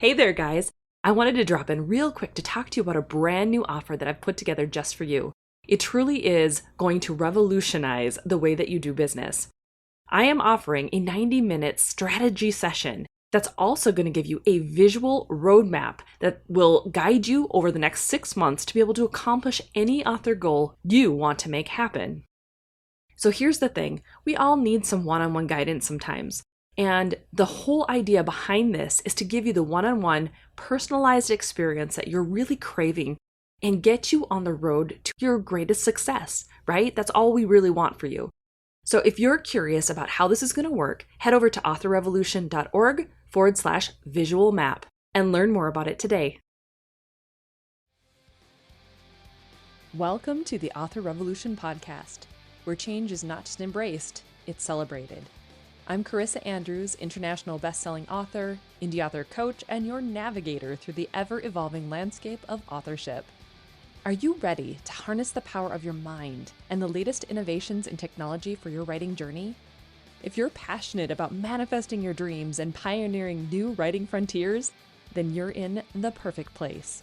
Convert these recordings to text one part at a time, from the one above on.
Hey there, guys. I wanted to drop in real quick to talk to you about a brand new offer that I've put together just for you. It truly is going to revolutionize the way that you do business. I am offering a 90-minute strategy session that's also going to give you a visual roadmap that will guide you over the next 6 months to be able to accomplish any author goal you want to make happen. So here's the thing, we all need some one-on-one guidance sometimes. And the whole idea behind this is to give you the one-on-one personalized experience that you're really craving and get you on the road to your greatest success, right? That's all we really want for you. So if you're curious about how this is going to work, head over to authorrevolution.org/visual map and learn more about it today. Welcome to the Author Revolution podcast, where change is not just embraced, it's celebrated. I'm Carissa Andrews, international best-selling author, indie author coach, and your navigator through the ever-evolving landscape of authorship. Are you ready to harness the power of your mind and the latest innovations in technology for your writing journey? If you're passionate about manifesting your dreams and pioneering new writing frontiers, then you're in the perfect place.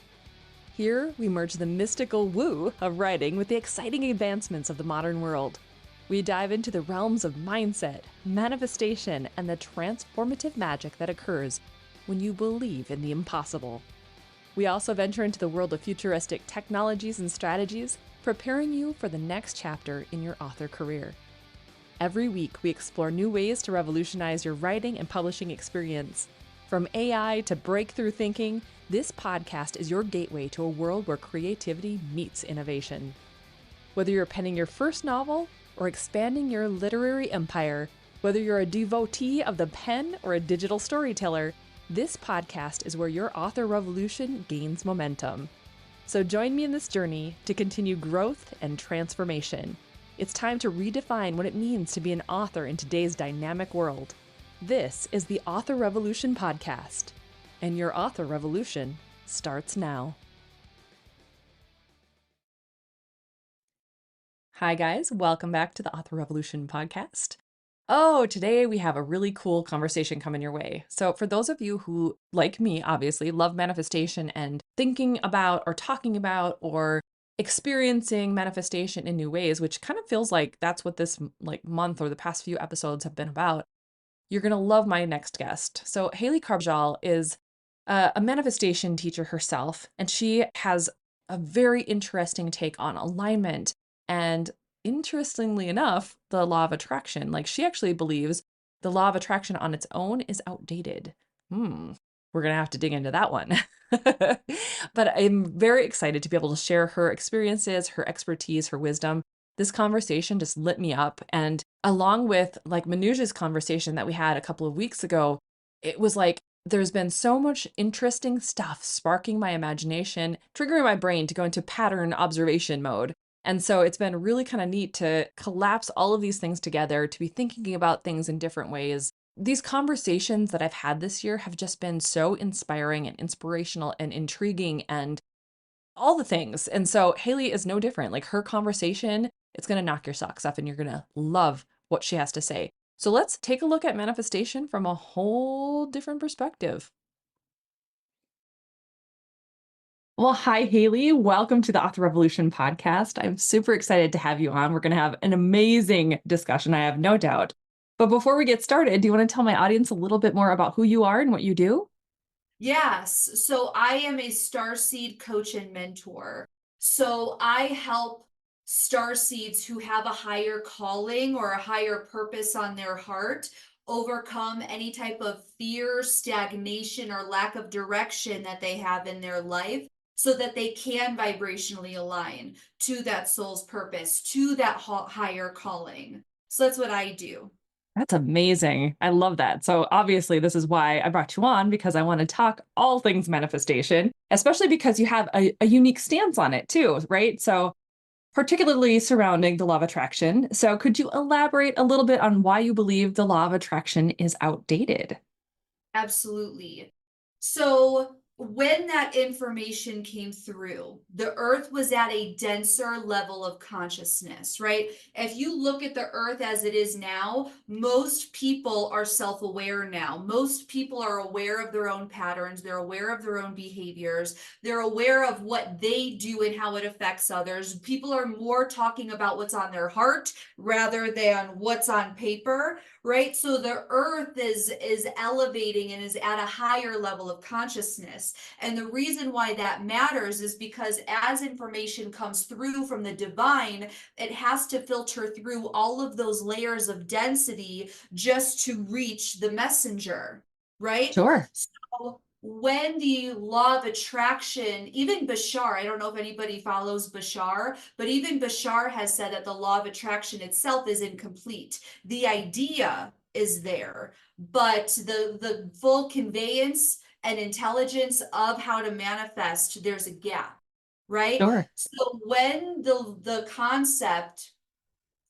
Here, we merge the mystical woo of writing with the exciting advancements of the modern world. We dive into the realms of mindset, manifestation, and the transformative magic that occurs when you believe in the impossible. We also venture into the world of futuristic technologies and strategies, preparing you for the next chapter in your author career. Every week, we explore new ways to revolutionize your writing and publishing experience. From AI to breakthrough thinking, this podcast is your gateway to a world where creativity meets innovation. Whether you're penning your first novel or expanding your literary empire, whether you're a devotee of the pen or a digital storyteller, this podcast is where your author revolution gains momentum. So join me in this journey to continue growth and transformation. It's time to redefine what it means to be an author in today's dynamic world. This is the Author Revolution podcast, and your author revolution starts now. Hi guys, welcome back to the Author Revolution podcast. Today we have a really cool conversation coming your way. So for those of you who, like me, obviously love manifestation and thinking about or talking about or experiencing manifestation in new ways, which kind of feels like that's what this month or the past few episodes have been about, you're going to love my next guest. So Haley Carbajal is a manifestation teacher herself, and she has a very interesting take on alignment and, interestingly enough, the law of attraction. Like, she actually believes the law of attraction on its own is outdated. We're going to have to dig into that one. But I'm very excited to be able to share her experiences, her expertise, her wisdom. This conversation just lit me up. And along with Manuja's conversation that we had a couple of weeks ago, it was like there's been so much interesting stuff sparking my imagination, triggering my brain to go into pattern observation mode. And so it's been really kind of neat to collapse all of these things together, to be thinking about things in different ways. These conversations that I've had this year have just been so inspiring and inspirational and intriguing and all the things. And so Haley is no different. Like, her conversation, it's going to knock your socks off and you're going to love what she has to say. So let's take a look at manifestation from a whole different perspective. Well, hi, Haley. Welcome to the Author Revolution podcast. I'm super excited to have you on. We're going to have an amazing discussion, I have no doubt. But before we get started, do you want to tell my audience a little bit more about who you are and what you do? Yes. So I am a starseed coach and mentor. So I help starseeds who have a higher calling or a higher purpose on their heart overcome any type of fear, stagnation, or lack of direction that they have in their life so that they can vibrationally align to that soul's purpose, to that higher calling. So that's what I do. That's amazing. I love that. So obviously, this is why I brought you on, because I want to talk all things manifestation, especially because you have a unique stance on it too, right? So particularly surrounding the law of attraction. So could you elaborate a little bit on why you believe the law of attraction is outdated? Absolutely. So when that information came through, the earth was at a denser level of consciousness, right? If you look at the earth as it is now, most people are self aware now. Most people are aware of their own patterns, they're aware of their own behaviors, they're aware of what they do and how it affects others. People are more talking about what's on their heart rather than what's on paper, right? So the earth is elevating and is at a higher level of consciousness. And the reason why that matters is because as information comes through from the divine, it has to filter through all of those layers of density just to reach the messenger, right? Sure. So when the law of attraction, even Bashar, I don't know if anybody follows Bashar, but even Bashar has said that the law of attraction itself is incomplete. The idea is there, but the full conveyance and intelligence of how to manifest, there's a gap, right? Sure. So when the concept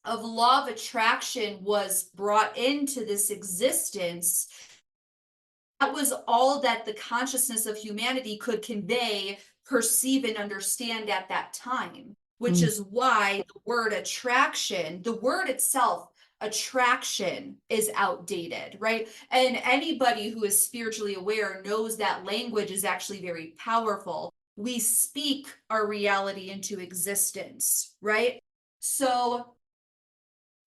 of law of attraction was brought into this existence, that was all that the consciousness of humanity could convey, perceive, and understand at that time, which Mm, is why the word attraction, the word itself, attraction, is outdated, right? And anybody who is spiritually aware knows that language is actually very powerful. We speak our reality into existence, right? So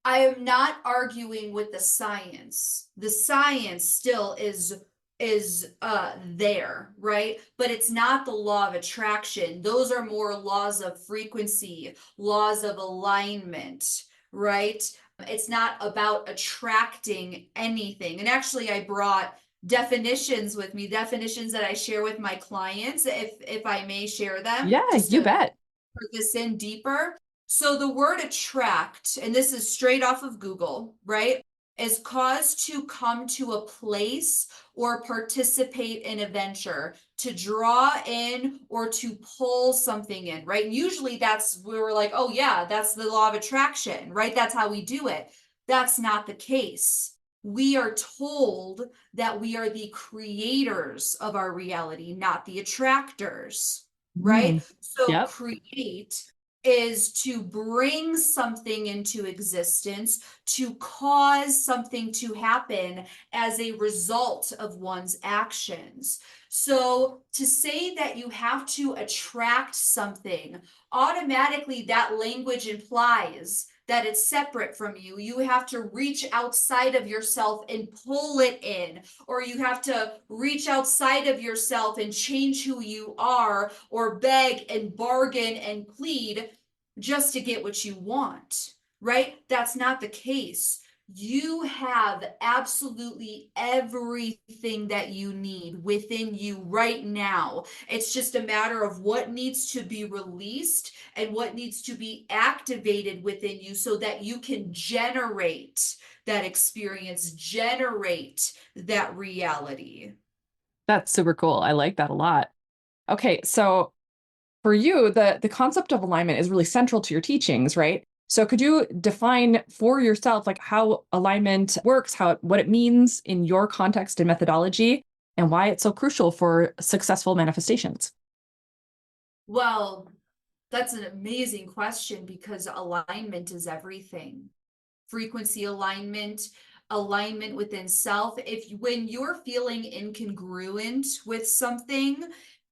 I am not arguing with the science. The science still is there, right? But it's not the law of attraction. Those are more laws of frequency, laws of alignment, right? It's not about attracting anything. And actually I brought definitions with me, definitions that I share with my clients, if I may share them, yeah, just you to bet. put this in deeper. So the word attract, and this is straight off of Google, right, is caused to come to a place or participate in a venture, to draw in or to pull something in, right? And usually that's where we're like, oh yeah, that's the law of attraction, right? That's how we do it. That's not the case. We are told that we are the creators of our reality, not the attractors, right? Mm, So yep. create is to bring something into existence, to cause something to happen as a result of one's actions. So to say that you have to attract something, automatically that language implies that it's separate from you. You have to reach outside of yourself and pull it in, or you have to reach outside of yourself and change who you are, or beg and bargain and plead just to get what you want, right? That's not the case. You have absolutely everything that you need within you right now. It's just a matter of what needs to be released and what needs to be activated within you so that you can generate that experience, generate that reality. That's super cool. I like that a lot. Okay, so for you, the concept of alignment is really central to your teachings, right? So could you define for yourself like how alignment works, what it means in your context and methodology, and why it's so crucial for successful manifestations? Well, that's an amazing question because alignment is everything. Frequency alignment, alignment within self. If when you're feeling incongruent with something,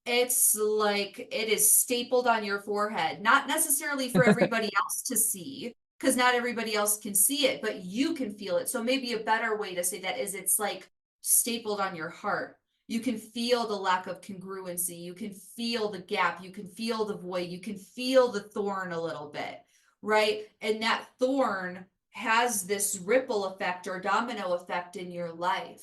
it's like it is stapled on your forehead, not necessarily for everybody else to see, because not everybody else can see it, but you can feel it. So maybe a better way to say that is it's like stapled on your heart. You can feel the lack of congruency. You can feel the gap. You can feel the void. You can feel the thorn a little bit, right? And that thorn has this ripple effect or domino effect in your life.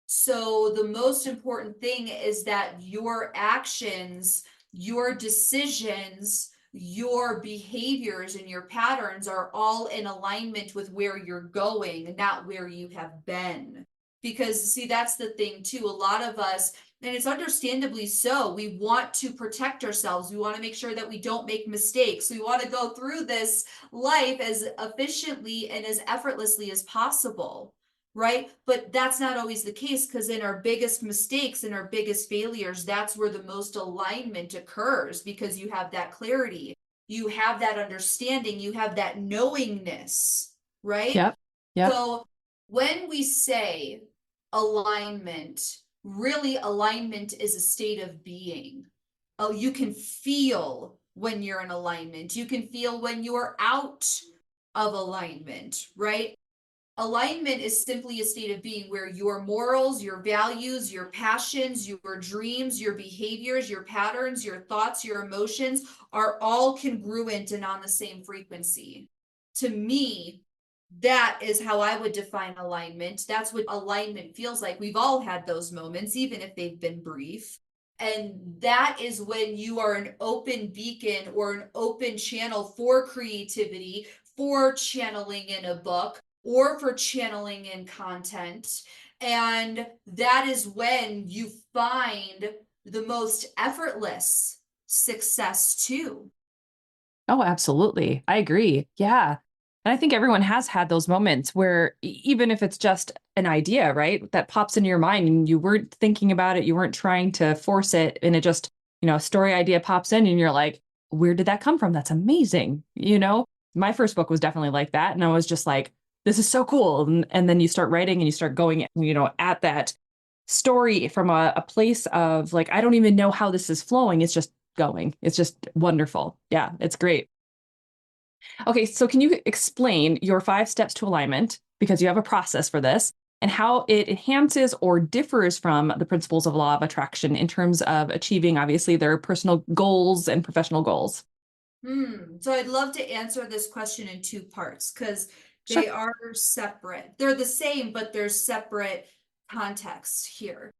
So the most important thing is that your actions, your decisions, your behaviors and your patterns are all in alignment with where you're going, not where you have been. Because see, that's the thing too. A lot of us, and it's understandably so, we want to protect ourselves. We want to make sure that we don't make mistakes. We want to go through this life as efficiently and as effortlessly as possible. right? But that's not always the case, because in our biggest mistakes and our biggest failures, that's where the most alignment occurs, because you have that clarity, you have that understanding, you have that knowingness, right? Yep. Yep. So when we say alignment, really alignment is a state of being. Oh, you can feel when you're in alignment. You can feel when you're out of alignment, right? Alignment is simply a state of being where your morals, your values, your passions, your dreams, your behaviors, your patterns, your thoughts, your emotions are all congruent and on the same frequency. To me, that is how I would define alignment. That's what alignment feels like. We've all had those moments, even if they've been brief. And that is when you are an open beacon or an open channel for creativity, for channeling in a book, or for channeling in content. And that is when you find the most effortless success too. Oh, absolutely. I agree. Yeah. And I think everyone has had those moments where even if it's just an idea, right, that pops in your mind and you weren't thinking about it, you weren't trying to force it, and it just, a story idea pops in and you're like, where did that come from? That's amazing. My first book was definitely like that. And I was just like, this is so cool. And then you start writing and you start going, at that story from a place of like, I don't even know how this is flowing. It's just going. It's just wonderful. Yeah, it's great. Okay, so can you explain your 5 steps to alignment, because you have a process for this, and how it enhances or differs from the principles of law of attraction in terms of achieving, obviously, their personal goals and professional goals? So I'd love to answer this question in two parts, because Sure. they are separate. They're the same, but there's separate contexts here.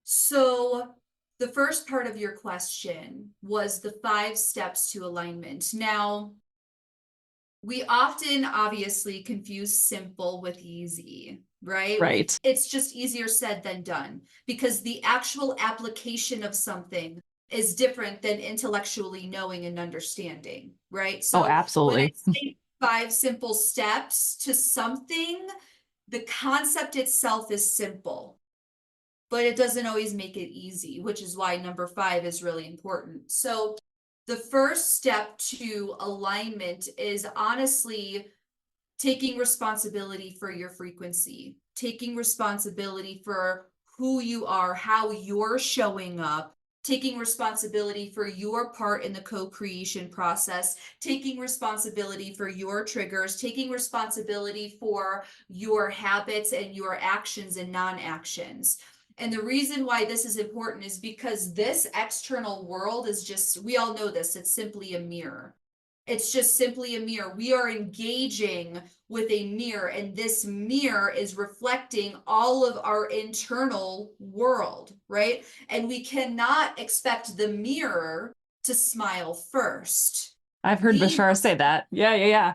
So the first part of your question was the 5 steps to alignment. Now, we often obviously confuse simple with easy, right? Right. It's just easier said than done, because the actual application of something is different than intellectually knowing and understanding, right? Oh, So when I absolutely. say 5 simple steps to something, the concept itself is simple, but it doesn't always make it easy, which is why number 5 is really important. So the first step to alignment is honestly taking responsibility for your frequency, taking responsibility for who you are, how you're showing up, taking responsibility for your part in the co-creation process, taking responsibility for your triggers, taking responsibility for your habits and your actions and non-actions. And the reason why this is important is because this external world is just, we all know this, it's simply a mirror. It's just simply a mirror. We are engaging with a mirror, and this mirror is reflecting all of our internal world, right? And we cannot expect the mirror to smile first. I've heard We Bashar say must that. Yeah, yeah, yeah.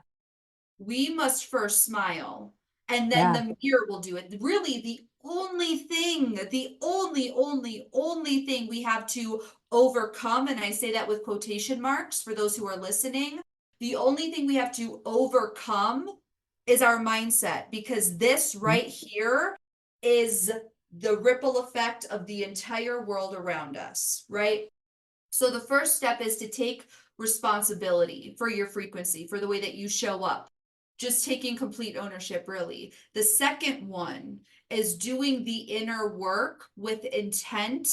we must first smile, and then Yeah. the mirror will do it. Really, the only thing, the only thing we have to overcome, and I say that with quotation marks for those who are listening, the only thing we have to overcome is our mindset, because this right here is the ripple effect of the entire world around us, right? So the first step is to take responsibility for your frequency, for the way that you show up. Just taking complete ownership, really. The second one is doing the inner work with intent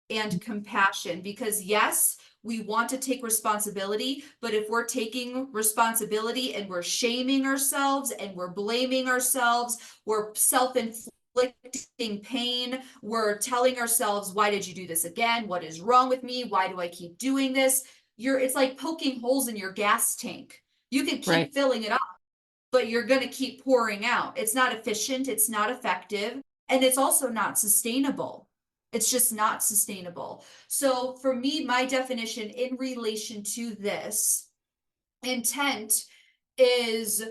and compassion, because yes, we want to take responsibility, but if we're taking responsibility and we're shaming ourselves and we're blaming ourselves, we're self-inflicting pain, we're telling ourselves, why did you do this again? What is wrong with me? Why do I keep doing this? It's like poking holes in your gas tank. You can Right. keep filling it up, but you're going to keep pouring out. It's not efficient, it's not effective, and it's also not sustainable. It's just not sustainable. So for me, my definition in relation to this intent is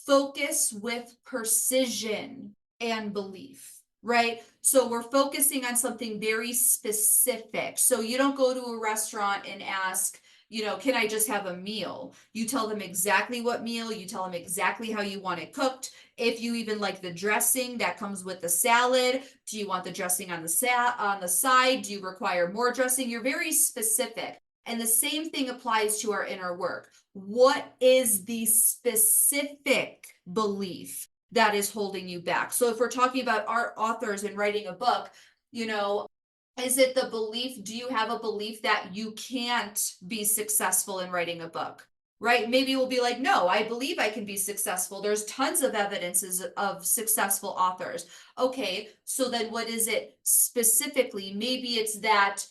focus with precision and belief, right? So we're focusing on something very specific. So you don't go to a restaurant and ask, can I just have a meal? You tell them exactly what meal, you tell them exactly how you want it cooked. If you even like the dressing that comes with the salad, do you want the dressing on the side? Do you require more dressing? You're very specific. And the same thing applies to our inner work. What is the specific belief that is holding you back? So if we're talking about art authors and writing a book, is it the belief? Do you have a belief that you can't be successful in writing a book? Right? Maybe we'll be like, no, I believe I can be successful. There's tons of evidences of successful authors. Okay, so then what is it specifically? Maybe it's that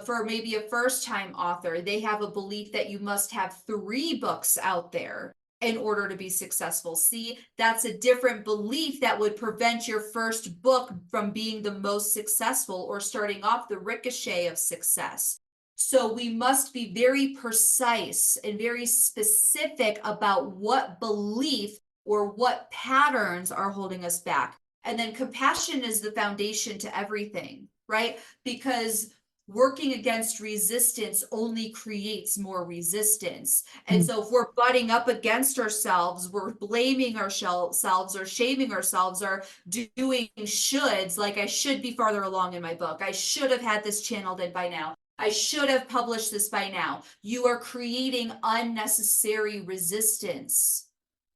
for maybe a first time author, they have a belief that you must have 3 books out there in order to be successful. See, that's a different belief that would prevent your first book from being the most successful or starting off the ricochet of success. So we must be very precise and very specific about what belief or what patterns are holding us back. And then compassion is the foundation to everything, right? Because working against resistance only creates more resistance. And Mm. so if we're butting up against ourselves, we're blaming ourselves or shaming ourselves or doing shoulds, like I should be farther along in my book. I should have had this channeled in by now. I should have published this by now. You are creating unnecessary resistance.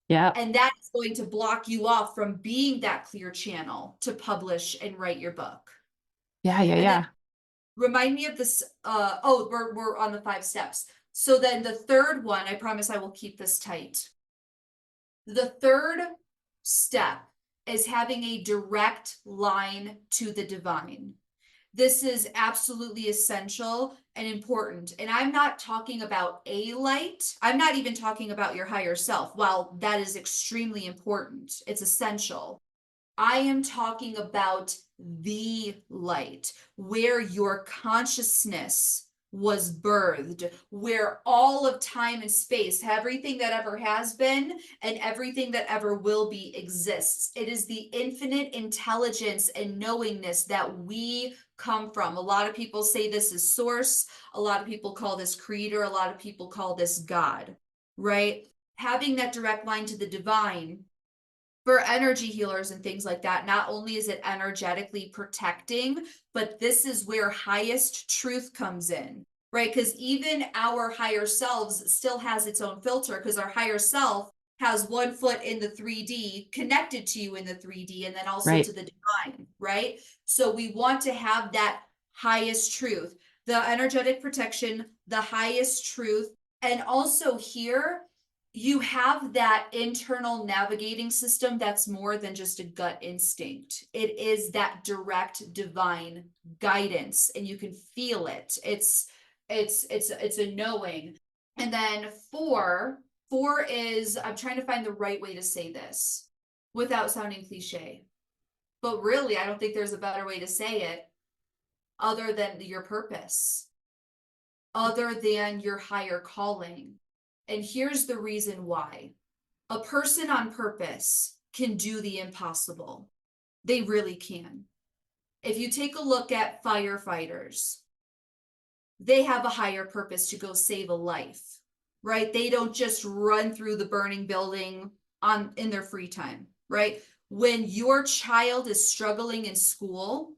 Yeah. And that is going to block you off from being that clear channel to publish and write your book. Yeah. Yeah. And then Yeah. remind me of this. We're on the 5 steps. So then the third one, I promise I will keep this tight. The third step is having a direct line to the divine. This is absolutely essential and important. And I'm not talking about a light. I'm not even talking about your higher self. While that is extremely important, it's essential. I am talking about the light, where your consciousness was birthed, where all of time and space, everything that ever has been and everything that ever will be exists. It is the infinite intelligence and knowingness that we come from. A lot of people say this is source. A lot of people call this creator. A lot of people call this God, right? Having that direct line to the divine for energy healers and things like that, not only is it energetically protecting, but this is where highest truth comes in, right? Because even our higher selves still has its own filter, because our higher self has 1 foot in the 3D connected to you in the 3D and then also Right. to the divine, right? So we want to have that highest truth, the energetic protection, the highest truth. And also here, you have that internal navigating system that's more than just a gut instinct. It is that direct divine guidance, and you can feel it. It's a knowing. And then four is, I'm trying to find the right way to say this without sounding cliche, but really I don't think there's a better way to say it other than your purpose, other than your higher calling. And here's the reason why. A person on purpose can do the impossible. They really can. If you take a look at firefighters, they have a higher purpose to go save a life, right? They don't just run through the burning building in their free time, right? When your child is struggling in school,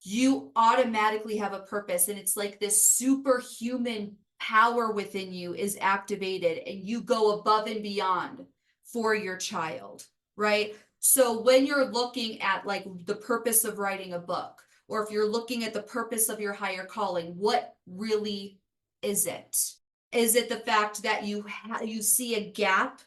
you automatically have a purpose, and it's like this superhuman power within you is activated, and you go above and beyond for your child, right? So when you're looking at like the purpose of writing a book, or if you're looking at the purpose of your higher calling, what really is it? Is it the fact that you see a gap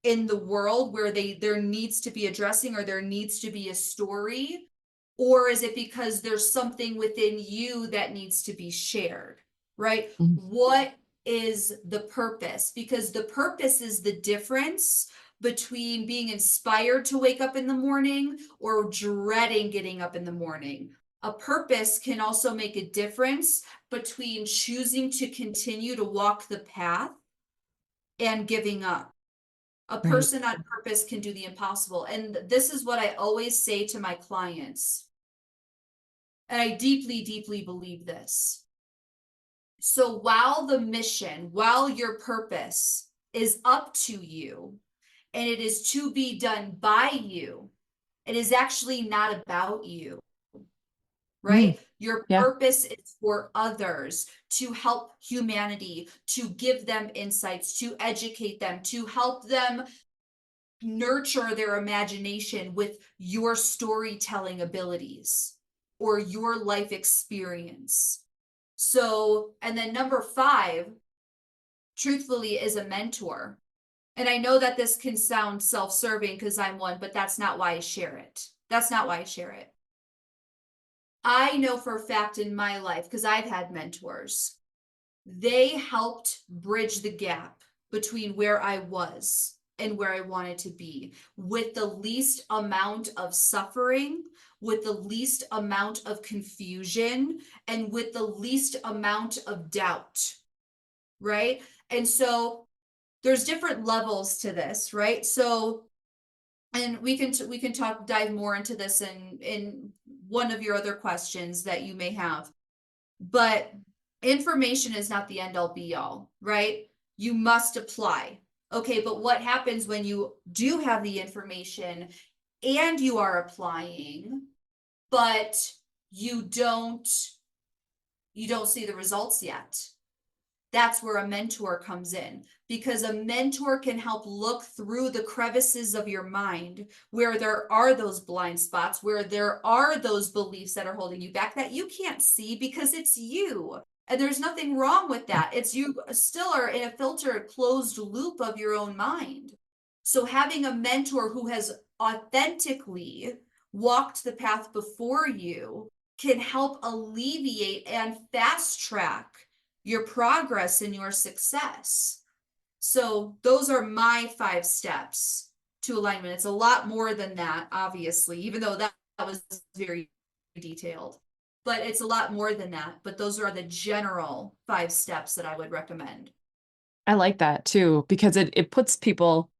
in the world where there needs to be addressing, or there needs to be a story? Or is it because there's something within you that needs to be shared, right? Mhm. What is the purpose? Because the purpose is the difference between being inspired to wake up in the morning or dreading getting up in the morning. A purpose can also make a difference between choosing to continue to walk the path and giving up. A Right. person on purpose can do the impossible. And this is what I always say to my clients. And I deeply, deeply believe this. So while your purpose is up to you and it is to be done by you, it is actually not about you, Mm, right? Your yeah. purpose is for others, to help humanity, to give them insights, to educate them, to help them nurture their imagination with your storytelling abilities or your life experience. So, and then number 5, truthfully, is a mentor. And I know that this can sound self-serving because I'm one, but that's not why I share it. That's not why I share it. I know for a fact in my life, because I've had mentors, they helped bridge the gap between where I was and where I wanted to be with the least amount of suffering, with the least amount of confusion, and with the least amount of doubt, right? And so there's different levels to this, right? So, and we can dive more into this in one of your other questions that you may have. But information is not the end all be all, right? You must apply. Okay, but what happens when you do have the information and you are applying, but you don't you don't see the results yet? That's where a mentor comes in, because a mentor can help look through the crevices of your mind where there are those blind spots, where there are those beliefs that are holding you back that you can't see because it's you. And there's nothing wrong with that. It's you still are in a filtered, closed loop of your own mind. So having a mentor who has authentically walked the path before you can help alleviate and fast track your progress and your success. So those are my 5 steps to alignment. It's a lot more than that, obviously, even though that was very detailed, but it's a lot more than that. But those are the general 5 steps that I would recommend. I like that too, because it puts people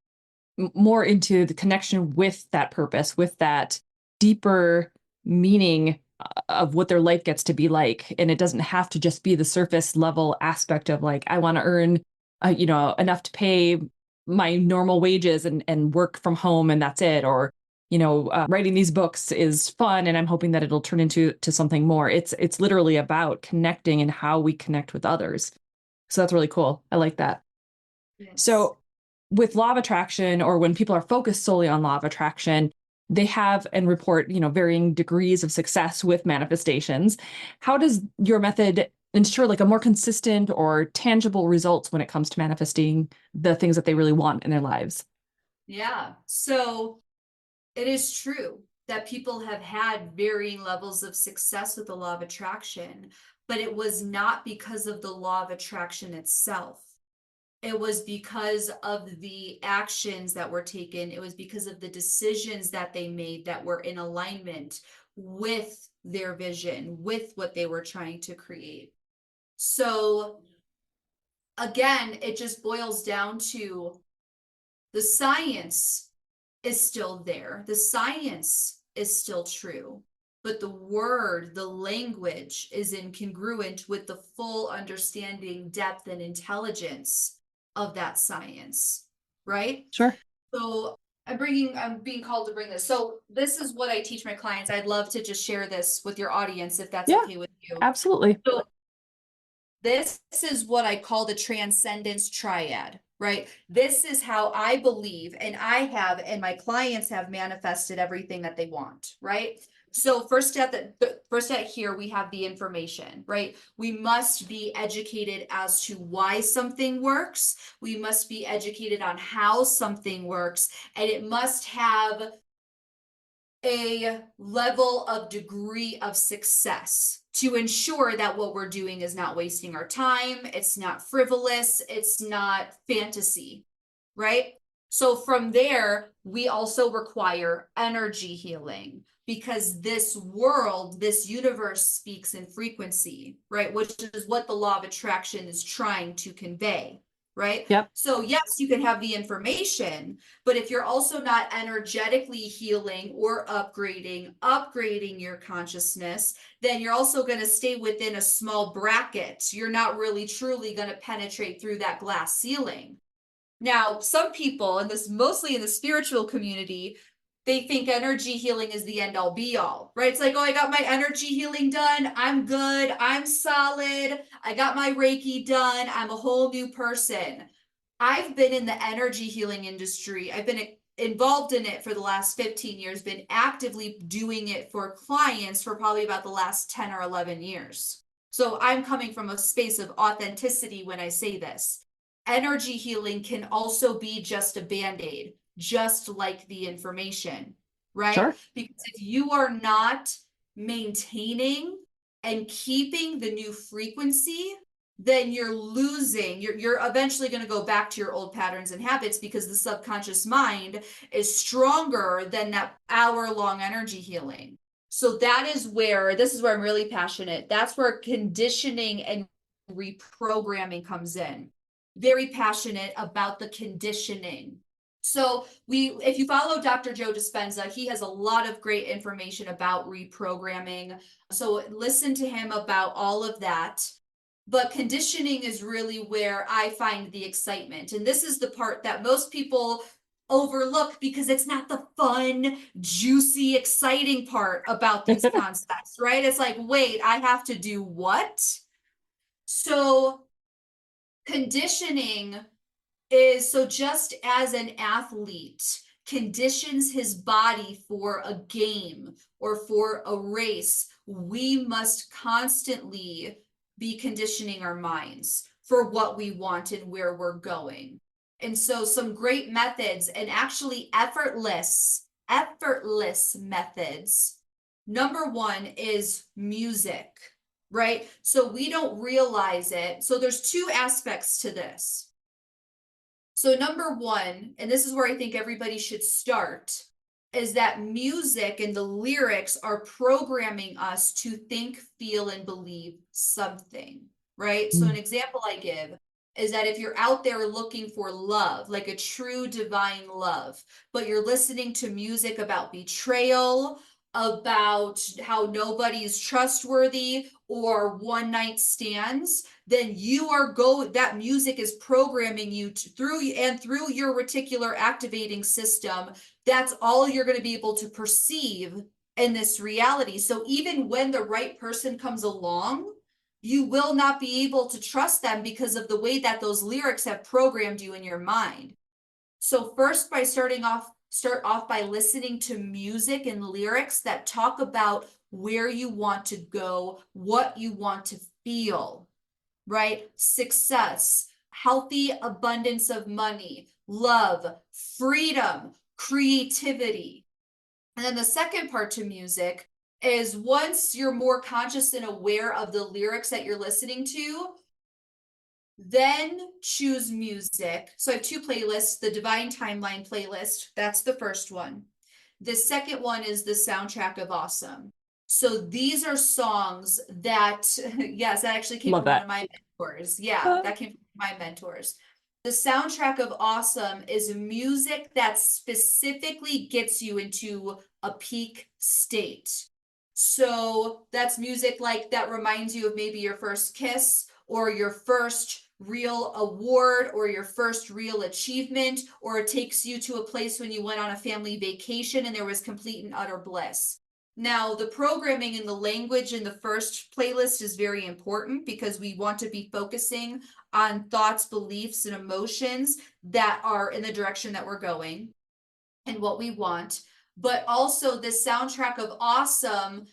more into the connection with that purpose, with that deeper meaning of what their life gets to be like. And it doesn't have to just be the surface level aspect of like, I want to earn, enough to pay my normal wages and work from home and that's it. Or, writing these books is fun and I'm hoping that it'll turn into something more. It's literally about connecting and how we connect with others. So that's really cool. I like that. Yes. So with law of attraction, or when people are focused solely on law of attraction, they have and report, varying degrees of success with manifestations. How does your method ensure like a more consistent or tangible results when it comes to manifesting the things that they really want in their lives? Yeah. So it is true that people have had varying levels of success with the law of attraction, but it was not because of the law of attraction itself. It was because of the actions that were taken. It was because of the decisions that they made that were in alignment with their vision, with what they were trying to create. So again, it just boils down to the science is still there. The science is still true, but the word, the language is incongruent with the full understanding, depth, and intelligence of that science, right? Sure. So I'm being called to bring this. So this is what I teach my clients. I'd love to just share this with your audience if that's Yeah, okay with you. absolutely. So this is what I call the transcendence triad, right? This is how I believe, and I have, and my clients have manifested everything that they want, right? So first step here, we have the information, right? We must be educated as to why something works. We must be educated on how something works, and it must have a level of degree of success to ensure that what we're doing is not wasting our time, it's not frivolous, it's not fantasy, right? So from there, we also require energy healing, because this world, this universe speaks in frequency, right? Which is what the law of attraction is trying to convey, right? Yep. So yes, you can have the information, but if you're also not energetically healing or upgrading your consciousness, then you're also going to stay within a small bracket. You're not really truly going to penetrate through that glass ceiling. Now, some people, and this mostly in the spiritual community, they think energy healing is the end all be all, right? It's like, oh, I got my energy healing done. I'm good. I'm solid. I got my Reiki done. I'm a whole new person. I've been in the energy healing industry. I've been involved in it for the last 15 years, been actively doing it for clients for probably about the last 10 or 11 years. So I'm coming from a space of authenticity when I say this. Energy healing can also be just a band-aid, just like the information, right? Sure. Because if you are not maintaining and keeping the new frequency, then you're losing, you're eventually going to go back to your old patterns and habits because the subconscious mind is stronger than that hour-long energy healing. So this is where I'm really passionate. That's where conditioning and reprogramming comes in. Very passionate about the conditioning. So if you follow Dr. Joe Dispenza, he has a lot of great information about reprogramming. So listen to him about all of that. But conditioning is really where I find the excitement. And this is the part that most people overlook because it's not the fun, juicy, exciting part about these concepts, right? It's like, wait, I have to do what? So conditioning is so just as an athlete conditions his body for a game or for a race, we must constantly be conditioning our minds for what we want and where we're going. And so some great methods and actually effortless methods. Number one is music, right? So we don't realize it. So there's two aspects to this. So number one, and this is where I think everybody should start, is that music and the lyrics are programming us to think, feel, and believe something, right? So an example I give is that if you're out there looking for love, like a true divine love, but you're listening to music about betrayal, about how nobody's trustworthy or one night stands, then that music is programming you through your reticular activating system. That's all you're going to be able to perceive in this reality. So even when the right person comes along, you will not be able to trust them because of the way that those lyrics have programmed you in your mind. So first, start off by listening to music and lyrics that talk about where you want to go, what you want to feel, right? Success, healthy abundance of money, love, freedom, creativity. And then the second part to music is once you're more conscious and aware of the lyrics that you're listening to, then choose music. So I have two playlists, the Divine Timeline playlist, that's the first one. The second one is the Soundtrack of Awesome. So these are songs that, yes, that actually came Love from one that. of my mentors. Yeah, that came from my mentors. The Soundtrack of Awesome is music that specifically gets you into a peak state. So that's music like that reminds you of maybe your first kiss or your first real award or your first real achievement, or it takes you to a place when you went on a family vacation and there was complete and utter bliss. Now, the programming and the language in the first playlist is very important because we want to be focusing on thoughts, beliefs, and emotions that are in the direction that we're going and what we want. But also, this Soundtrack of Awesome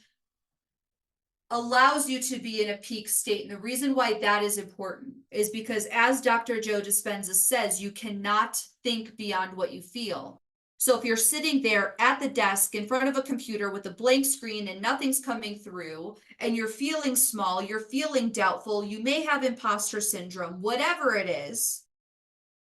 allows you to be in a peak state. And the reason why that is important is because, as Dr. Joe Dispenza says, you cannot think beyond what you feel. So if you're sitting there at the desk in front of a computer with a blank screen and nothing's coming through, and you're feeling small, you're feeling doubtful, you may have imposter syndrome, whatever it is,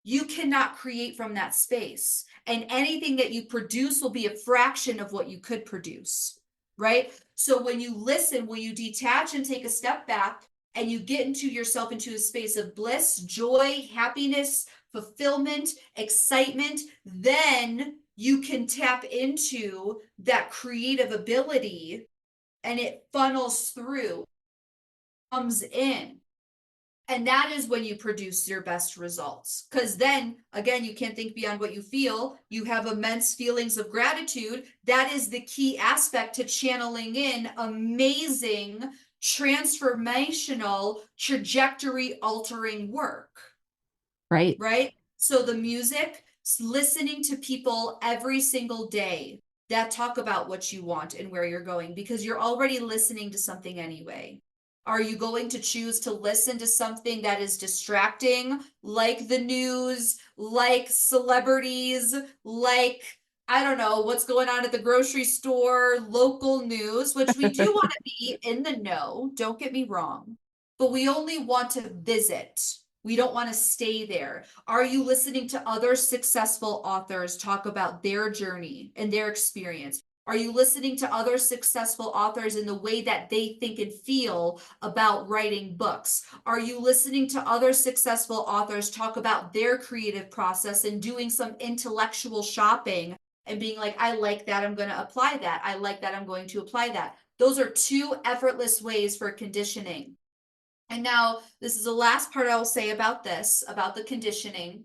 you cannot create from that space. And anything that you produce will be a fraction of what you could produce, right? So when you listen, when you detach and take a step back, and you get into yourself into a space of bliss, joy, happiness, fulfillment, excitement, then you can tap into that creative ability and it funnels through, comes in. And that is when you produce your best results. Because then, again, you can't think beyond what you feel. You have immense feelings of gratitude. That is the key aspect to channeling in amazing, transformational, trajectory altering work. Right. Right? So the music, listening to people every single day that talk about what you want and where you're going, because you're already listening to something anyway. Are you going to choose to listen to something that is distracting, like the news, like celebrities, like, I don't know, what's going on at the grocery store, local news, which we do want to be in the know, don't get me wrong, but we only want to visit. We don't want to stay there. Are you listening to other successful authors talk about their journey and their experience? Are you listening to other successful authors in the way that they think and feel about writing books? Are you listening to other successful authors talk about their creative process and doing some intellectual shopping and being like, I like that, I'm going to apply that. I like that, I'm going to apply that. Those are two effortless ways for conditioning. And now this is the last part I'll say about this, about the conditioning.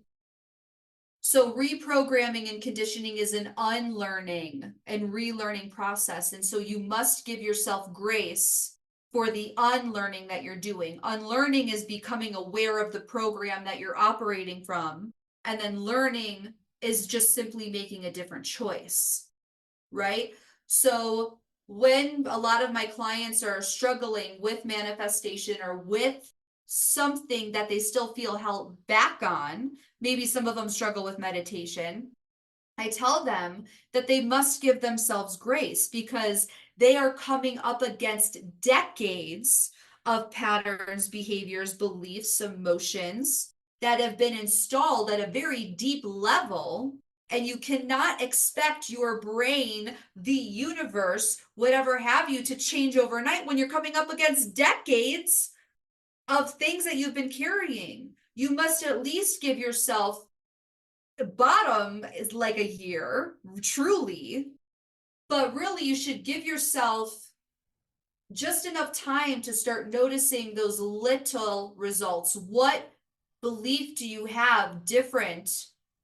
So reprogramming and conditioning is an unlearning and relearning process. And so you must give yourself grace for the unlearning that you're doing. Unlearning is becoming aware of the program that you're operating from. And then learning is just simply making a different choice, right? So when a lot of my clients are struggling with manifestation or with something that they still feel held back on, maybe some of them struggle with meditation, I tell them that they must give themselves grace because they are coming up against decades of patterns, behaviors, beliefs, emotions that have been installed at a very deep level. And you cannot expect your brain, the universe, whatever have you, to change overnight when you're coming up against decades of things that you've been carrying. You must at least give yourself, the bottom is like a year, truly, but really you should give yourself just enough time to start noticing those little results. What belief do you have different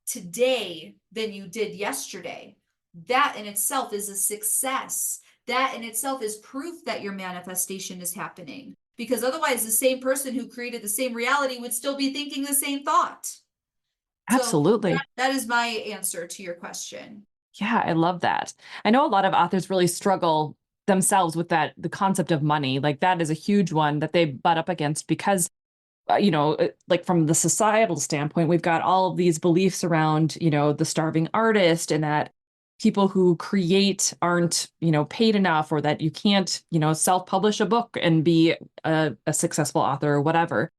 today than you did yesterday? That in itself is a success. That in itself is proof that your manifestation is happening. Because otherwise, the same person who created the same reality would still be thinking the same thought. So Absolutely. that is my answer to your question. Yeah, I love that. I know a lot of authors really struggle themselves with that, the concept of money. Like that is a huge one that they butt up against because like from the societal standpoint, we've got all of these beliefs around, the starving artist and that people who create aren't, paid enough or that you can't, self-publish a book and be a successful author or whatever.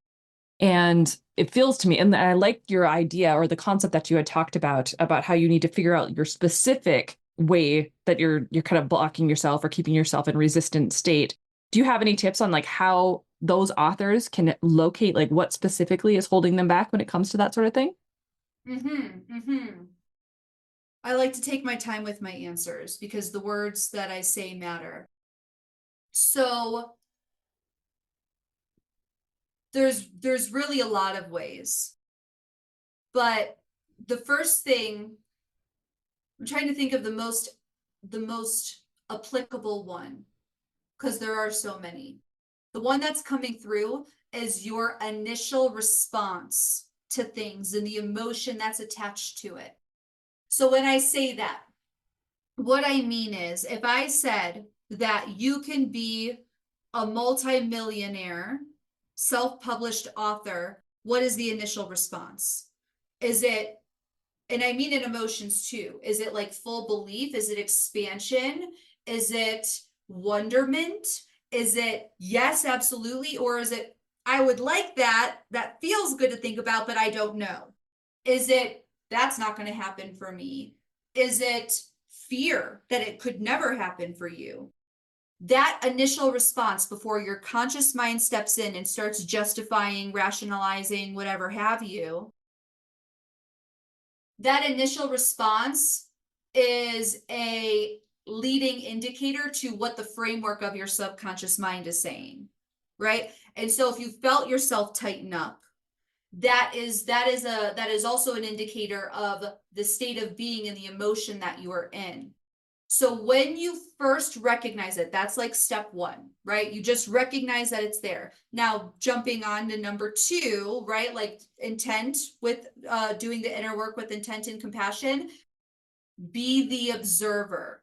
And it feels to me, and I like your idea or the concept that you had talked about how you need to figure out your specific way that you're kind of blocking yourself or keeping yourself in resistant state. Do you have any tips on like how those authors can locate like what specifically is holding them back when it comes to that sort of thing? I like to take my time with my answers because the words that I say matter. So there's really a lot of ways. But the first thing, I'm trying to think of the most applicable one because there are so many. The one that's coming through is your initial response to things and the emotion that's attached to it. So when I say that, what I mean is if I said that you can be a multimillionaire, self-published author, what is the initial response? Is it, and I mean in emotions too, is it like full belief? Is it expansion? Is it wonderment? Is it yes, absolutely? Or is it, I would like that, that feels good to think about, but I don't know? Is it, that's not going to happen for me? Is it fear that it could never happen for you? that initial response before your conscious mind steps in and starts justifying, rationalizing, whatever have you, that initial response is a leading indicator to what the framework of your subconscious mind is saying, right? And so if you felt yourself tighten up, that is also an indicator of the state of being and the emotion that you are in. So when you first recognize it, that's like step one, right? You just recognize that it's there. Now, jumping on to number two, right? Like intent with doing the inner work with intent and compassion, be the observer,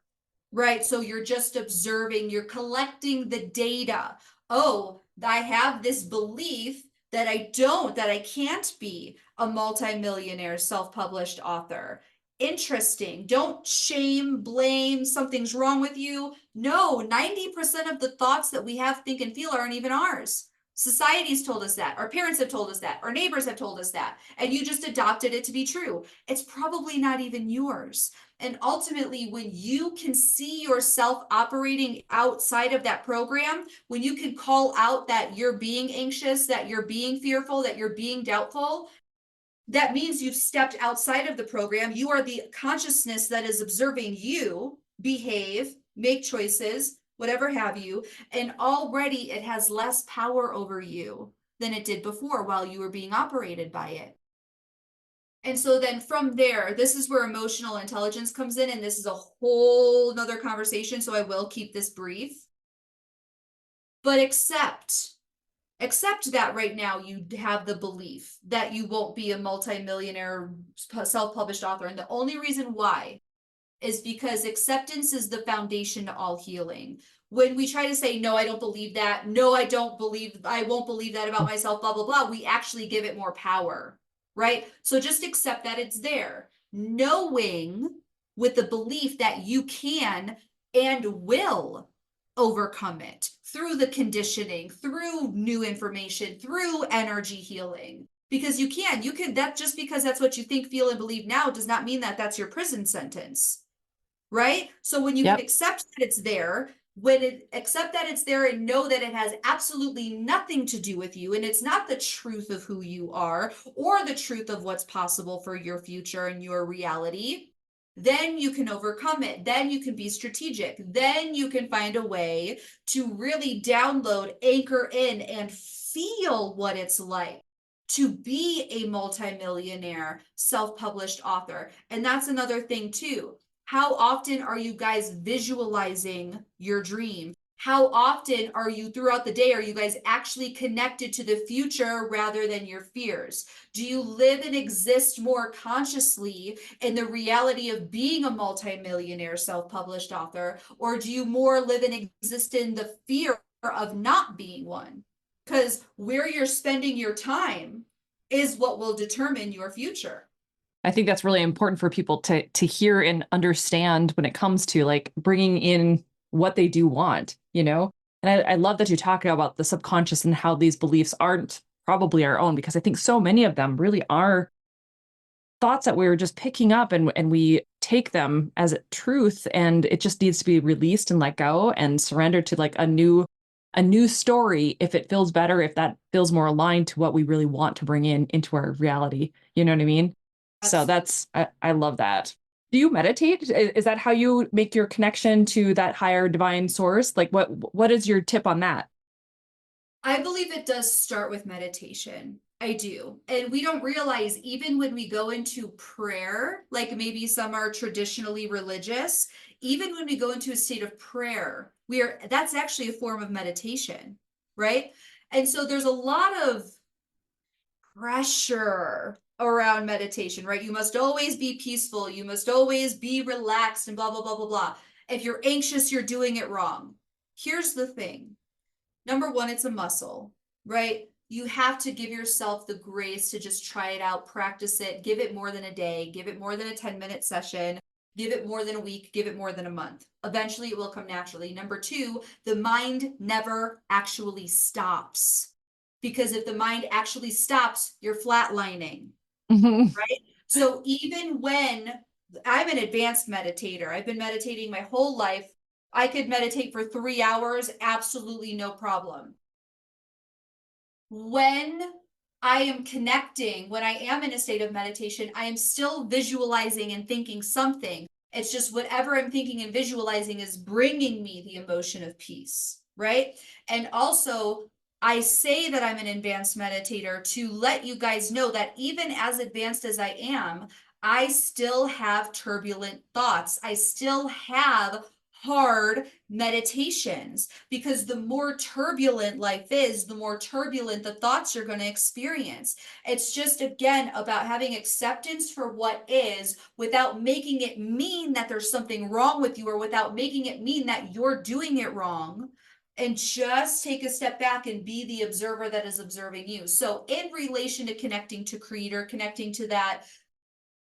right? So you're just observing, you're collecting the data. Oh, I have this belief that I can't be a multimillionaire self-published author. Interesting. Don't shame, blame, something's wrong with you. No, 90% of the thoughts that we have, think, and feel aren't even ours. Society's told us that. Our parents have told us that. Our neighbors have told us that. And you just adopted it to be true. It's probably not even yours. And ultimately, when you can see yourself operating outside of that program, when you can call out that you're being anxious, that you're being fearful, that you're being doubtful, that means you've stepped outside of the program. You are the consciousness that is observing you behave, make choices, whatever have you. And already it has less power over you than it did before while you were being operated by it. And so then from there, this is where emotional intelligence comes in, and this is a whole nother conversation, so I will keep this brief. But accept that right now you have the belief that you won't be a multimillionaire self-published author. And the only reason why is because acceptance is the foundation to all healing. When we try to say, no, I don't believe that, no, I won't believe that about myself, blah, blah, blah, we actually give it more power, right? So just accept that it's there, knowing with the belief that you can and will overcome it through the conditioning, through new information, through energy healing. Because you can, that just because that's what you think, feel, and believe now does not mean that that's your prison sentence, right? So when you can Yep. accept that it's there, accept that it's there and know that it has absolutely nothing to do with you, and it's not the truth of who you are or the truth of what's possible for your future and your reality, then you can overcome it. Then you can be strategic. Then you can find a way to really download, anchor in, and feel what it's like to be a multimillionaire self-published author. And that's another thing too. How often are you guys visualizing your dream? How often are you throughout the day, are you guys actually connected to the future rather than your fears? Do you live and exist more consciously in the reality of being a multimillionaire self-published author? Or do you more live and exist in the fear of not being one? Because where you're spending your time is what will determine your future. I think that's really important for people to hear and understand when it comes to like bringing in what they do want, you know? And I love that you talk about the subconscious and how these beliefs aren't probably our own, because I think so many of them really are thoughts that we're just picking up, and we take them as truth, and it just needs to be released and let go and surrendered to like a new story if it feels better, if that feels more aligned to what we really want to bring in into our reality. You know what I mean? So I love that. Do you meditate? Is that how you make your connection to that higher divine source? Like what is your tip on that? I believe it does start with meditation. I do. And we don't realize, even when we go into prayer, like maybe some are traditionally religious, even when we go into a state of prayer, that's actually a form of meditation, right? And so there's a lot of pressure around meditation, right? You must always be peaceful, you must always be relaxed, and blah, blah, blah, blah, blah. If you're anxious, you're doing it wrong. Here's the thing. Number one, it's a muscle, right? You have to give yourself the grace to just try it out, practice it, give it more than a day, give it more than a 10-minute session, give it more than a week, give it more than a month. Eventually it will come naturally. Number two, the mind never actually stops. Because if the mind actually stops, you're flatlining, Mhm. right? So even when I'm an advanced meditator, I've been meditating my whole life. I could meditate for 3 hours, absolutely no problem. When I am connecting, when I am in a state of meditation, I am still visualizing and thinking something. It's just whatever I'm thinking and visualizing is bringing me the emotion of peace, right? And also, I say that I'm an advanced meditator to let you guys know that even as advanced as I am, I still have turbulent thoughts. I still have hard meditations, because the more turbulent life is, the more turbulent the thoughts you're going to experience. It's just, again, about having acceptance for what is without making it mean that there's something wrong with you, or without making it mean that you're doing it wrong. And just take a step back and be the observer that is observing you. So in relation to connecting to Creator, connecting to that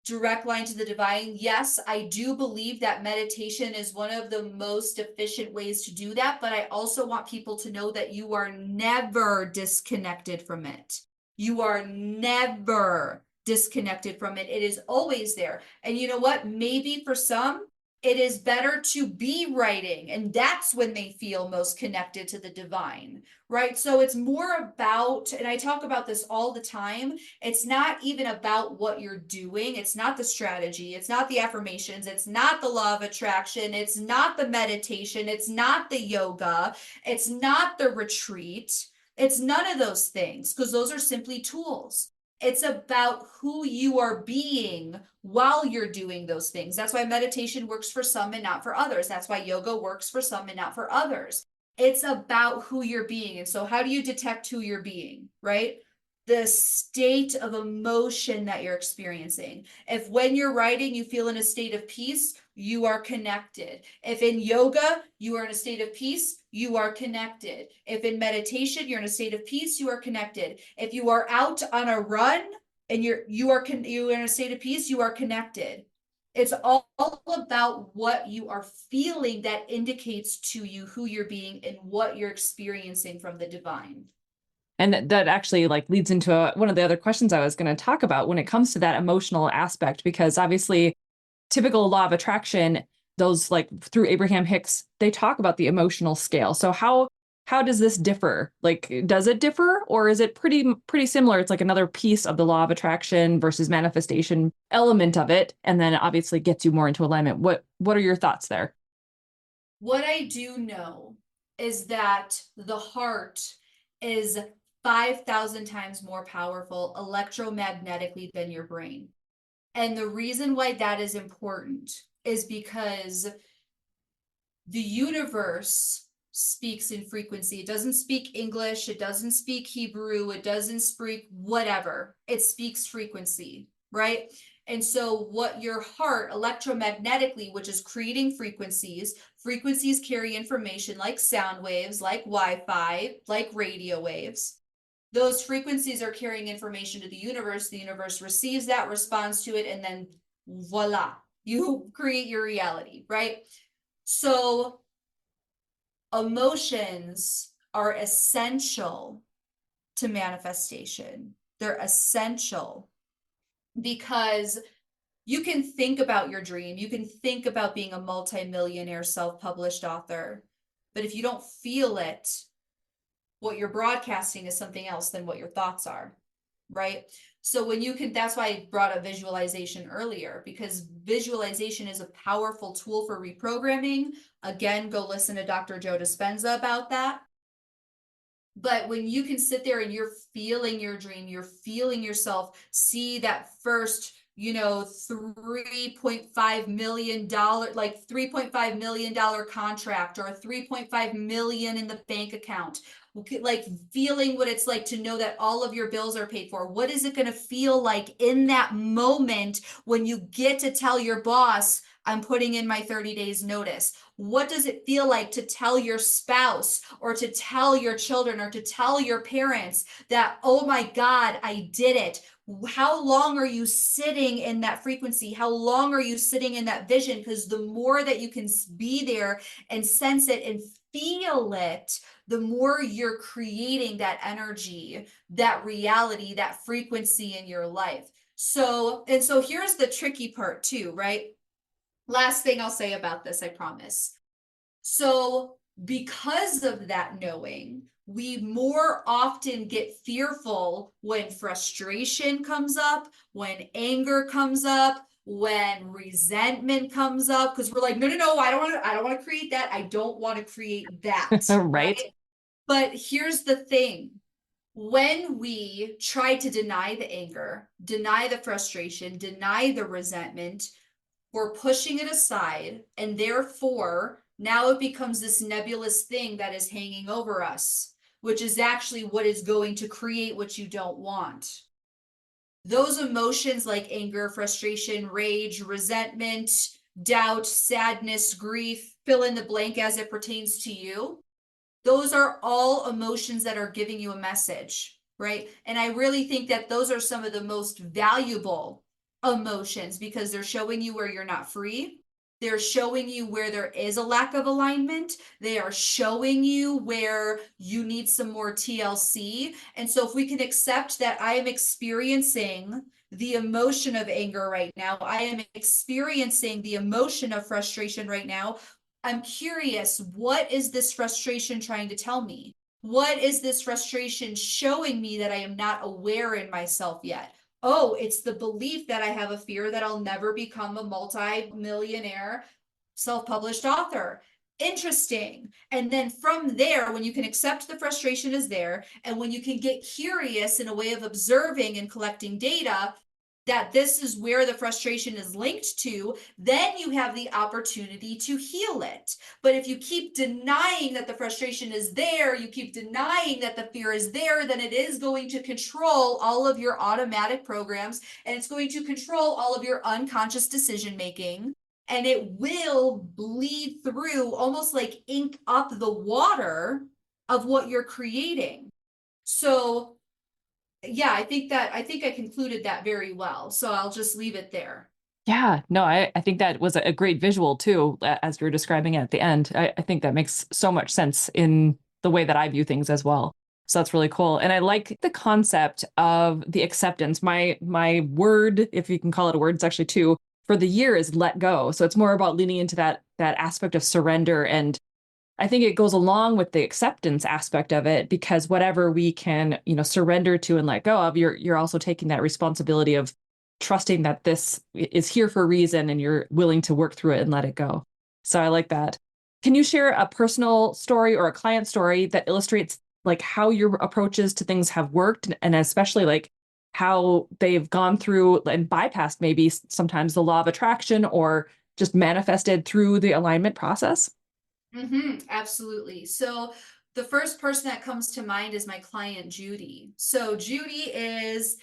direct line to the divine, yes, I do believe that meditation is one of the most efficient ways to do that, but I also want people to know that you are never disconnected from it. You are never disconnected from it. It is always there. And you know what? Maybe for some, it is better to be writing, and that's when they feel most connected to the divine, right? So it's more about, and I talk about this all the time, it's not even about what you're doing. It's not the strategy. It's not the affirmations. It's not the law of attraction. It's not the meditation. It's not the yoga. It's not the retreat. It's none of those things, because those are simply tools. It's about who you are being while you're doing those things. That's why meditation works for some and not for others. That's why yoga works for some and not for others. It's about who you're being. And so, how do you detect who you're being, right? The state of emotion that you're experiencing. If when you're writing, you feel in a state of peace, you are connected. If in yoga, you are in a state of peace, you are connected. If in meditation, you're in a state of peace, you are connected. If you are out on a run and you're in a state of peace, you are connected. It's all about what you are feeling that indicates to you who you're being and what you're experiencing from the divine. And that actually like leads into one of the other questions I was going to talk about when it comes to that emotional aspect, because obviously typical law of attraction, those like through Abraham Hicks, they talk about the emotional scale. So how does this differ? Like, does it differ, or is it pretty similar? It's like another piece of the law of attraction versus manifestation element of it, and then obviously gets you more into alignment. What are your thoughts there? What I do know is that the heart is 5,000 times more powerful electromagnetically than your brain. And the reason why that is important is because the universe speaks in frequency. It doesn't speak English, it doesn't speak Hebrew, it doesn't speak whatever. It speaks frequency, right? And so, what your heart electromagnetically, which is creating frequencies, frequencies carry information like sound waves, like Wi Fi, like radio waves. Those frequencies are carrying information to the universe. The universe receives that, responds to it, and then voila, you create your reality, right? So, emotions are essential to manifestation. They're essential because you can think about your dream, you can think about being a multimillionaire self-published author, but if you don't feel it, what you're broadcasting is something else than what your thoughts are, right? So when you can, that's why I brought up visualization earlier, because visualization is a powerful tool for reprogramming. Again, go listen to Dr. Joe Dispenza about that. But when you can sit there and you're feeling your dream, you're feeling yourself see that first, $3.5 million, like $3.5 million contract, or 3.5 million in the bank account, like feeling what it's like to know that all of your bills are paid for. What is it going to feel like in that moment when you get to tell your boss, I'm putting in my 30 days notice? What does it feel like to tell your spouse, or to tell your children, or to tell your parents that, oh my God, I did it? How long are you sitting in that frequency? How long are you sitting in that vision? Because the more that you can be there and sense it and feel it, the more you're creating that energy, that reality, that frequency in your life. So here's the tricky part too, right? Last thing I'll say about this, I promise. So, because of that knowing, we more often get fearful when frustration comes up, when anger comes up, when resentment comes up, because we're like, no, no, no, I don't want to create that. I don't want to create that, Right? right? But here's the thing. When we try to deny the anger, deny the frustration, deny the resentment, we're pushing it aside, and therefore now it becomes this nebulous thing that is hanging over us, which is actually what is going to create what you don't want. Those emotions like anger, frustration, rage, resentment, doubt, sadness, grief, fill in the blank as it pertains to you, those are all emotions that are giving you a message, right? And I really think that those are some of the most valuable emotions because they're showing you where you're not free. They're showing you where there is a lack of alignment. They are showing you where you need some more TLC. And so, if we can accept that I am experiencing the emotion of anger right now, I am experiencing the emotion of frustration right now, I'm curious, what is this frustration trying to tell me? What is this frustration showing me that I am not aware in myself yet? Oh, it's the belief that I have a fear that I'll never become a multi-millionaire self-published author. Interesting. And then from there, when you can accept the frustration is there, and when you can get curious in a way of observing and collecting data, that this is where the frustration is linked to, then you have the opportunity to heal it. But if you keep denying that the frustration is there, you keep denying that the fear is there, then it is going to control all of your automatic programs, and it's going to control all of your unconscious decision making. And it will bleed through, almost like ink up the water of what you're creating. So yeah, I think I concluded that very well. So I'll just leave it there. Yeah, no, I think that was a great visual too, as you were describing it at the end. I think that makes so much sense in the way that I view things as well. So that's really cool. And I like the concept of the acceptance. My word, if you can call it a word, it's actually two, for the year is let go. So it's more about leaning into that aspect of surrender. And I think it goes along with the acceptance aspect of it because whatever we can, surrender to and let go of, you're also taking that responsibility of trusting that this is here for a reason and you're willing to work through it and let it go. So I like that. Can you share a personal story or a client story that illustrates like how your approaches to things have worked and especially like how they've gone through and bypassed maybe sometimes the law of attraction or just manifested through the alignment process? Absolutely. So the first person that comes to mind is my client, Judy. So Judy is,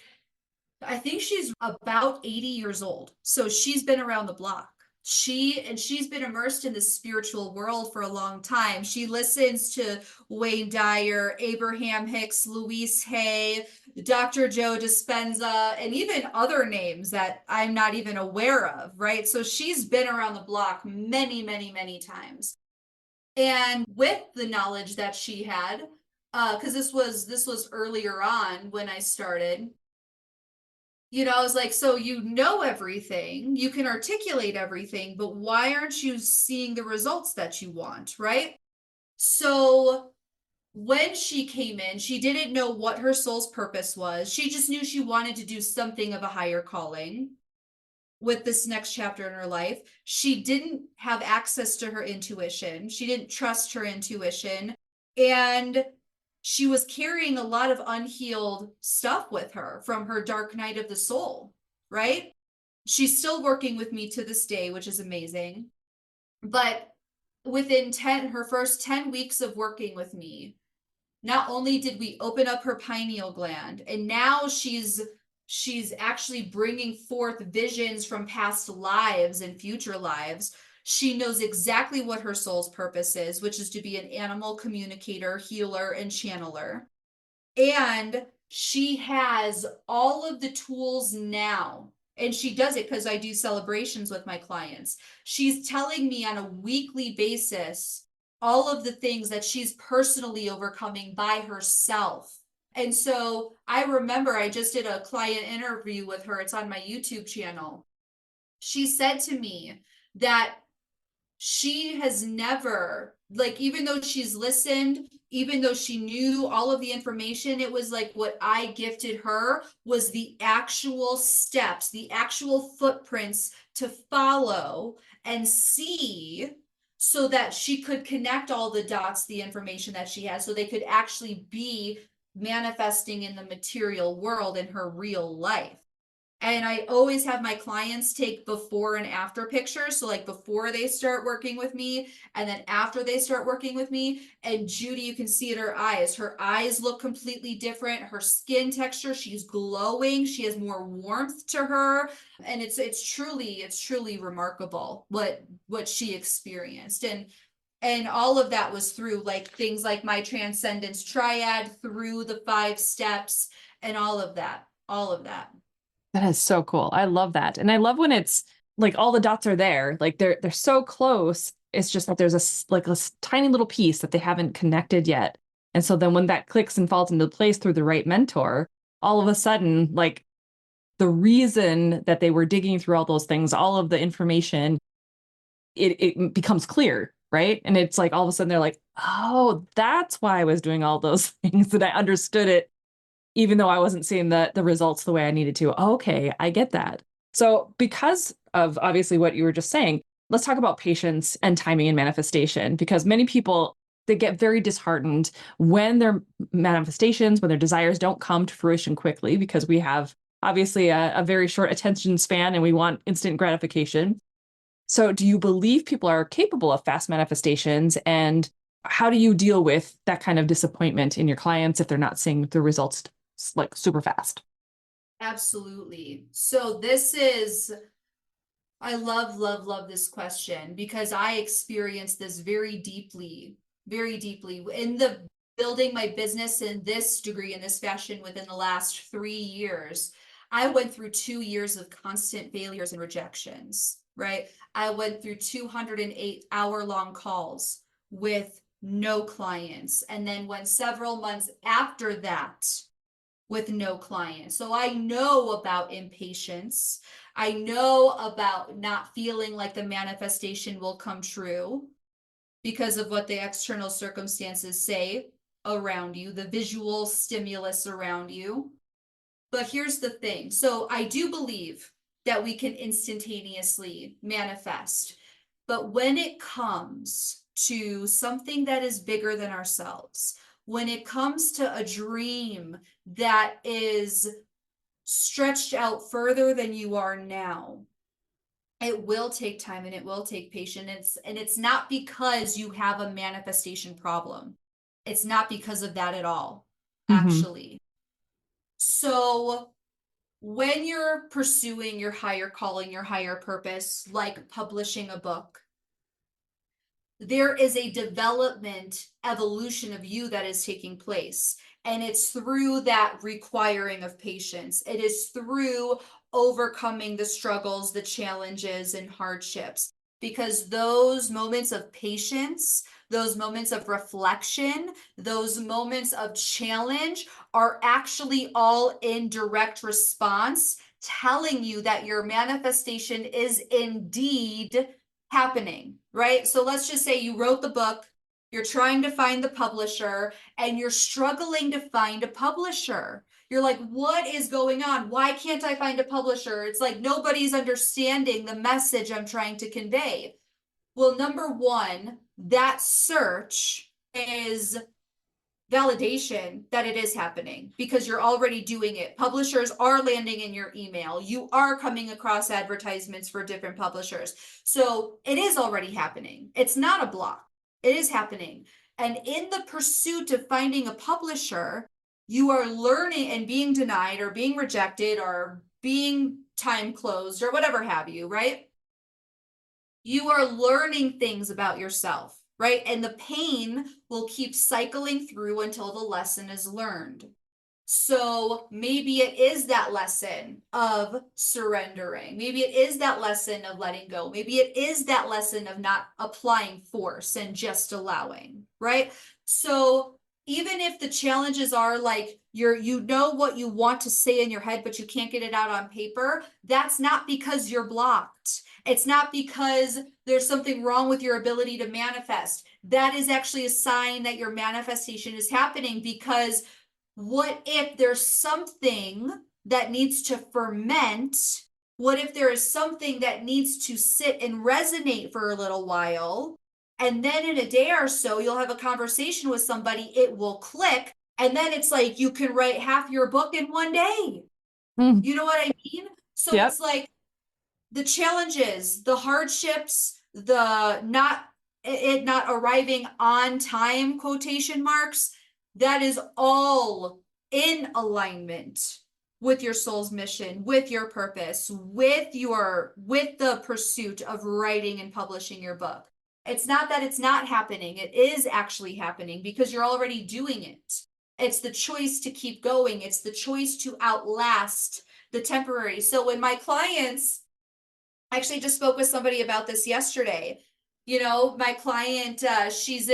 I think she's about 80 years old. So she's been around the block. She's been immersed in the spiritual world for a long time. She listens to Wayne Dyer, Abraham Hicks, Louise Hay, Dr. Joe Dispenza, and even other names that I'm not even aware of, right? So she's been around the block many, many, many times. And with the knowledge that she had, because this was earlier on when I started, I was like, so you know everything, you can articulate everything, but why aren't you seeing the results that you want, right? So when she came in, she didn't know what her soul's purpose was. She just knew she wanted to do something of a higher calling with this next chapter in her life. She didn't have access to her intuition. She didn't trust her intuition. And she was carrying a lot of unhealed stuff with her from her dark night of the soul, right? She's still working with me to this day, which is amazing. But within her first 10 weeks of working with me, not only did we open up her pineal gland, and now she's actually bringing forth visions from past lives and future lives. She knows exactly what her soul's purpose is, which is to be an animal communicator, healer, and channeler. And she has all of the tools now. And she does it because I do celebrations with my clients. She's telling me on a weekly basis all of the things that she's personally overcoming by herself. And so I remember I just did a client interview with her. It's on my YouTube channel. She said to me that she has never, like, even though she's listened, even though she knew all of the information, it was like what I gifted her was the actual steps, the actual footprints to follow and see, so that she could connect all the dots, the information that she has, so they could actually be manifesting in the material world in her real life. And I always have my clients take before and after pictures. So, like, before they start working with me, and then after they start working with me. And Judy, you can see it, her eyes. Her eyes look completely different. Her skin texture, she's glowing. She has more warmth to her. And it's truly remarkable what she experienced. And all of that was through, like, things like my transcendence triad, through the 5 steps, and all of that. All of that. That is so cool. I love that. And I love when it's like all the dots are there, like they're so close. It's just that there's a tiny little piece that they haven't connected yet. And so then when that clicks and falls into place through the right mentor, all of a sudden, like the reason that they were digging through all those things, all of the information, it becomes clear, right? And it's like all of a sudden they're like, oh, that's why I was doing all those things, that I understood it even though I wasn't seeing the results the way I needed to. Okay, I get that. So because of obviously what you were just saying, let's talk about patience and timing and manifestation, because many people, they get very disheartened when their manifestations, when their desires don't come to fruition quickly, because we have obviously a very short attention span and we want instant gratification. So do you believe people are capable of fast manifestations, and how do you deal with that kind of disappointment in your clients if they're not seeing the results like super fast? Absolutely. So this is, I love, love, love this question, because I experienced this very deeply in the building my business in this degree, in this fashion, within the last 3 years. I went through 2 years of constant failures and rejections, right? I went through 208-hour-long calls with no clients, and then went several months after that with no clients. So I know about impatience. I know about not feeling like the manifestation will come true because of what the external circumstances say around you, the visual stimulus around you. But here's the thing. So I do believe that we can instantaneously manifest. But when it comes to something that is bigger than ourselves, when it comes to a dream that is stretched out further than you are now, it will take time and it will take patience. And it's not because you have a manifestation problem. It's not because of that at all, Mm-hmm. actually. So when you're pursuing your higher calling, your higher purpose, like publishing a book, there is a development, evolution of you that is taking place. And it's through that requiring of patience. It is through overcoming the struggles, the challenges, and hardships. Because those moments of patience, those moments of reflection, those moments of challenge are actually all in direct response, telling you that your manifestation is indeed happening, right? So let's just say you wrote the book, you're trying to find the publisher, and you're struggling to find a publisher. You're like, what is going on? Why can't I find a publisher? It's like nobody's understanding the message I'm trying to convey. Well, number one, that search is validation that it is happening, because you're already doing it. Publishers are landing in your email. You are coming across advertisements for different publishers. So it is already happening. It's not a block. It is happening. And in the pursuit of finding a publisher, you are learning and being denied or being rejected or being time closed or whatever have you, right? You are learning things about yourself, right? And the pain will keep cycling through until the lesson is learned. So maybe it is that lesson of surrendering. Maybe it is that lesson of letting go. Maybe it is that lesson of not applying force and just allowing, right? So even if the challenges are like you know what you want to say in your head, but you can't get it out on paper, that's not because you're blocked. It's not because there's something wrong with your ability to manifest. That is actually a sign that your manifestation is happening, because what if there's something that needs to ferment? What if there is something that needs to sit and resonate for a little while? And then in a day or so, you'll have a conversation with somebody, it will click. And then it's like you can write half your book in one day. Mm. You know what I mean? So Yep. it's like the challenges, the hardships, the not it not arriving on time, quotation marks, that is all in alignment with your soul's mission, with your purpose, with the pursuit of writing and publishing your book. It's not that it's not happening. It is actually happening because you're already doing it. It's the choice to keep going. It's the choice to outlast the temporary. So when my clients, I actually just spoke with somebody about this yesterday. You know, my client, she's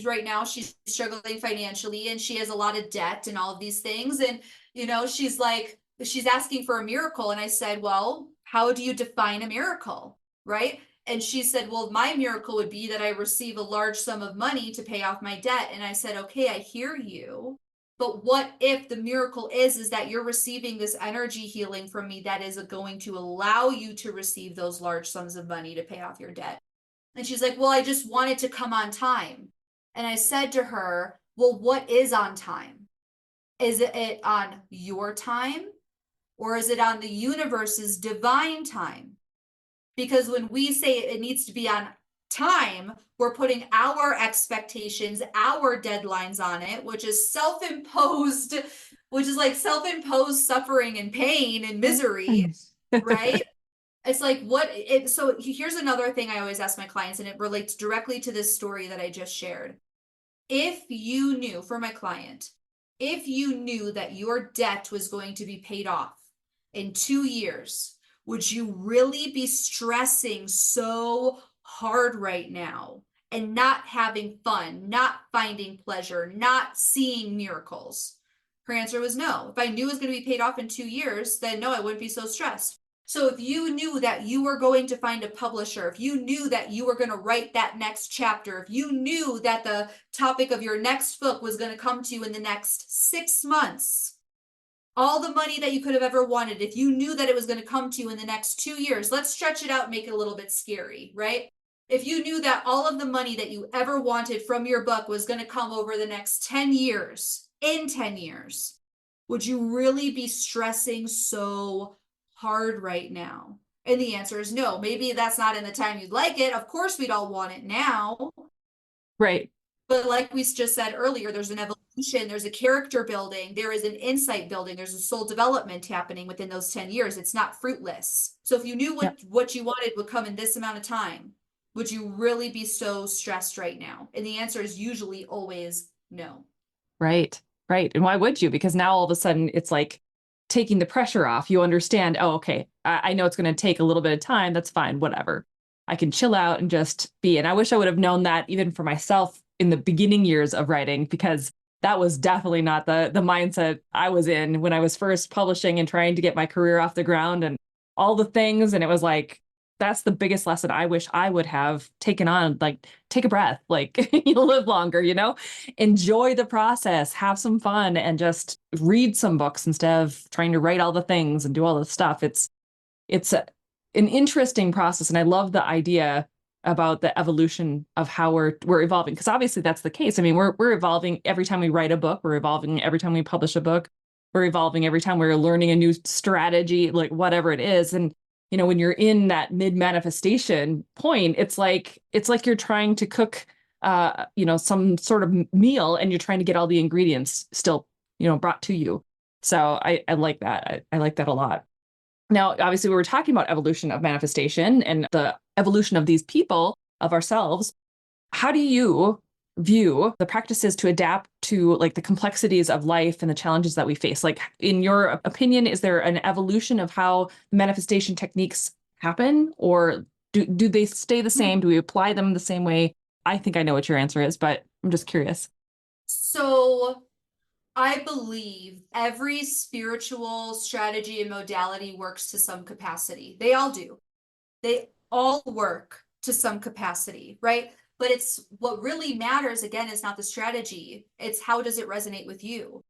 right now, she's struggling financially and she has a lot of debt and all of these things. And, you know, she's like, she's asking for a miracle. And I said, well, how do you define a miracle? Right. And she said, well, my miracle would be that I receive a large sum of money to pay off my debt. And I said, okay, I hear you. But what if the miracle is that you're receiving this energy healing from me that is going to allow you to receive those large sums of money to pay off your debt? And she's like, well, I just want it to come on time. And I said to her, well, what is on time? Is it on your time, or is it on the universe's divine time? Because when we say it needs to be on time, we're putting our expectations, our deadlines on it, which is self-imposed, which is like self-imposed suffering and pain and misery, right? It's like so here's another thing I always ask my clients, and it relates directly to this story that I just shared. If you knew, for my client, if you knew that your debt was going to be paid off in 2 years, would you really be stressing so hard right now and not having fun, not finding pleasure, not seeing miracles? Her answer was no. If I knew it was going to be paid off in 2 years, then no, I wouldn't be so stressed. So if you knew that you were going to find a publisher, if you knew that you were going to write that next chapter, if you knew that the topic of your next book was going to come to you in the next 6 months, all the money that you could have ever wanted, if you knew that it was going to come to you in the next 2 years, let's stretch it out and make it a little bit scary, right? If you knew that all of the money that you ever wanted from your book was going to come over the next 10 years, in 10 years, would you really be stressing so hard right now? And the answer is no. Maybe that's not in the time you'd like it. Of course, we'd all want it now. Right. But like we just said earlier, there's an evolution, there's a character building, there is an insight building, there's a soul development happening within those 10 years. It's not fruitless. So if you knew what you wanted would come in this amount of time, would you really be so stressed right now? And the answer is usually always no. Right. Right. And why would you? Because now all of a sudden it's like taking the pressure off. You understand, oh, okay, I know it's going to take a little bit of time. That's fine. Whatever. I can chill out and just be. And I wish I would have known that even for myself in the beginning years of writing, because that was definitely not the mindset I was in when I was first publishing and trying to get my career off the ground and all the things. And it was like, that's the biggest lesson I wish I would have taken on. Like, take a breath, like you live longer, enjoy the process, have some fun, and just read some books instead of trying to write all the things and do all this stuff. An interesting process. And I love the idea about the evolution of how we're evolving, because obviously that's the case. I mean, we're evolving every time we write a book, we're evolving every time we publish a book, we're evolving every time we're learning a new strategy, like whatever it is. And when you're in that mid manifestation point, it's like you're trying to cook some sort of meal, and you're trying to get all the ingredients still brought to you. So I like that. I like that a lot. Now, obviously, we were talking about evolution of manifestation and the evolution of these people, of ourselves. How do you view the practices to adapt to like the complexities of life and the challenges that we face? Like, in your opinion, is there an evolution of how manifestation techniques happen, or do they stay the same? Do we apply them the same way? I think I know what your answer is, but I'm just curious. So I believe every spiritual strategy and modality works to some capacity. They all do. They all work to some capacity, right? But it's what really matters again is not the strategy. It's how does it resonate with you?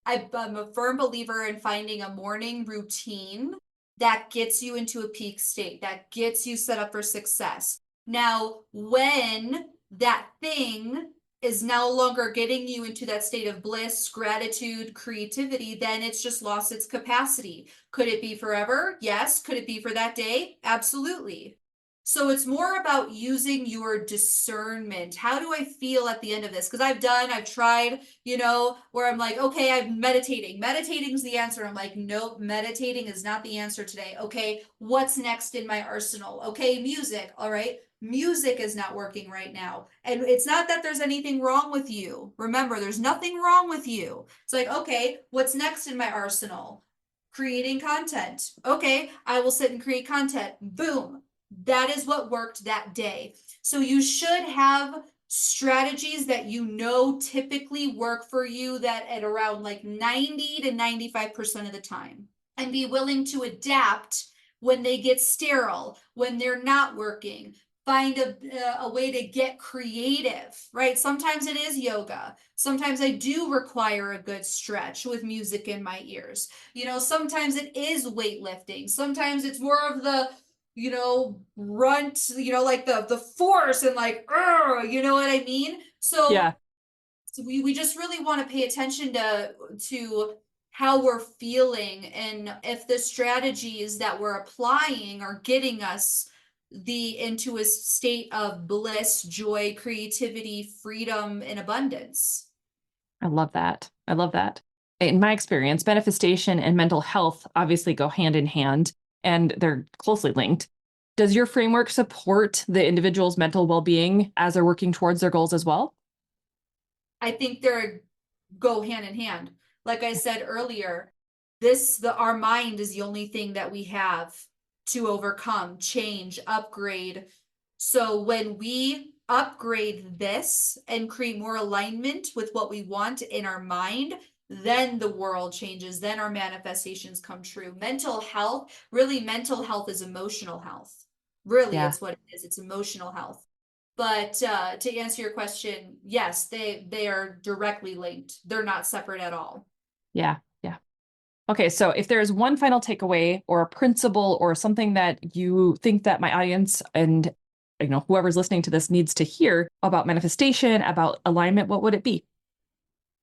I'm a firm believer in finding a morning routine that gets you into a peak state, that gets you set up for success. Now, when that thing is no longer getting you into that state of bliss, gratitude, creativity, then it's just lost its capacity. Could it be forever? Yes. Could it be for that day? Absolutely. So it's more about using your discernment. How do I feel at the end of this? Because I've tried, where I'm like, okay, I'm meditating. Meditating is the answer. I'm like, nope, meditating is not the answer today. Okay, what's next in my arsenal? Okay, music. All right. Music is not working right now. And it's not that there's anything wrong with you. Remember, there's nothing wrong with you. It's like, okay, what's next in my arsenal? Creating content. Okay, I will sit and create content. Boom. That is what worked that day. So you should have strategies that typically work for you that at around like 90 to 95% of the time, and be willing to adapt when they get sterile, when they're not working. Find a way to get creative, right? Sometimes it is yoga. Sometimes I do require a good stretch with music in my ears. Sometimes it is weightlifting. Sometimes it's more of the grunt, like the force and like, you know what I mean? So Yeah. we just really want to pay attention to how we're feeling, and if the strategies that we're applying are getting us into a state of bliss, joy, creativity, freedom, and abundance. I love that. I love that. In my experience, manifestation and mental health obviously go hand in hand and they're closely linked. Does your framework support the individual's mental well-being as they're working towards their goals as well? I think they're go hand in hand. Like I said earlier, our mind is the only thing that we have to overcome, change, upgrade. So when we upgrade this and create more alignment with what we want in our mind, then the world changes, then our manifestations come true. Mental health is emotional health. Really, Yeah. it's what it is. It's emotional health. But to answer your question, yes, they are directly linked. They're not separate at all. Yeah. Yeah. Okay, so if there's one final takeaway or a principle or something that you think that my audience and whoever's listening to this needs to hear about manifestation, about alignment, what would it be?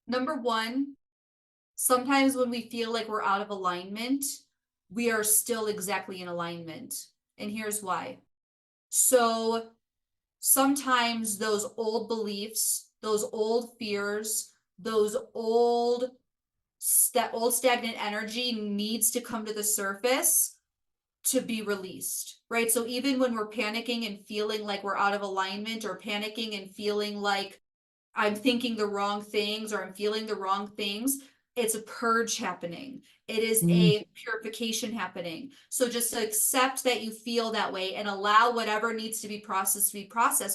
Number one, sometimes when we feel like we're out of alignment, we are still exactly in alignment. And here's why. So sometimes those old beliefs, those old fears, those that old stagnant energy needs to come to the surface to be released, right? So even when we're panicking and feeling like we're out of alignment, or panicking and feeling like I'm thinking the wrong things or I'm feeling the wrong things, it's a purge happening. It is Mm. a purification happening. So just accept that you feel that way and allow whatever needs to be processed,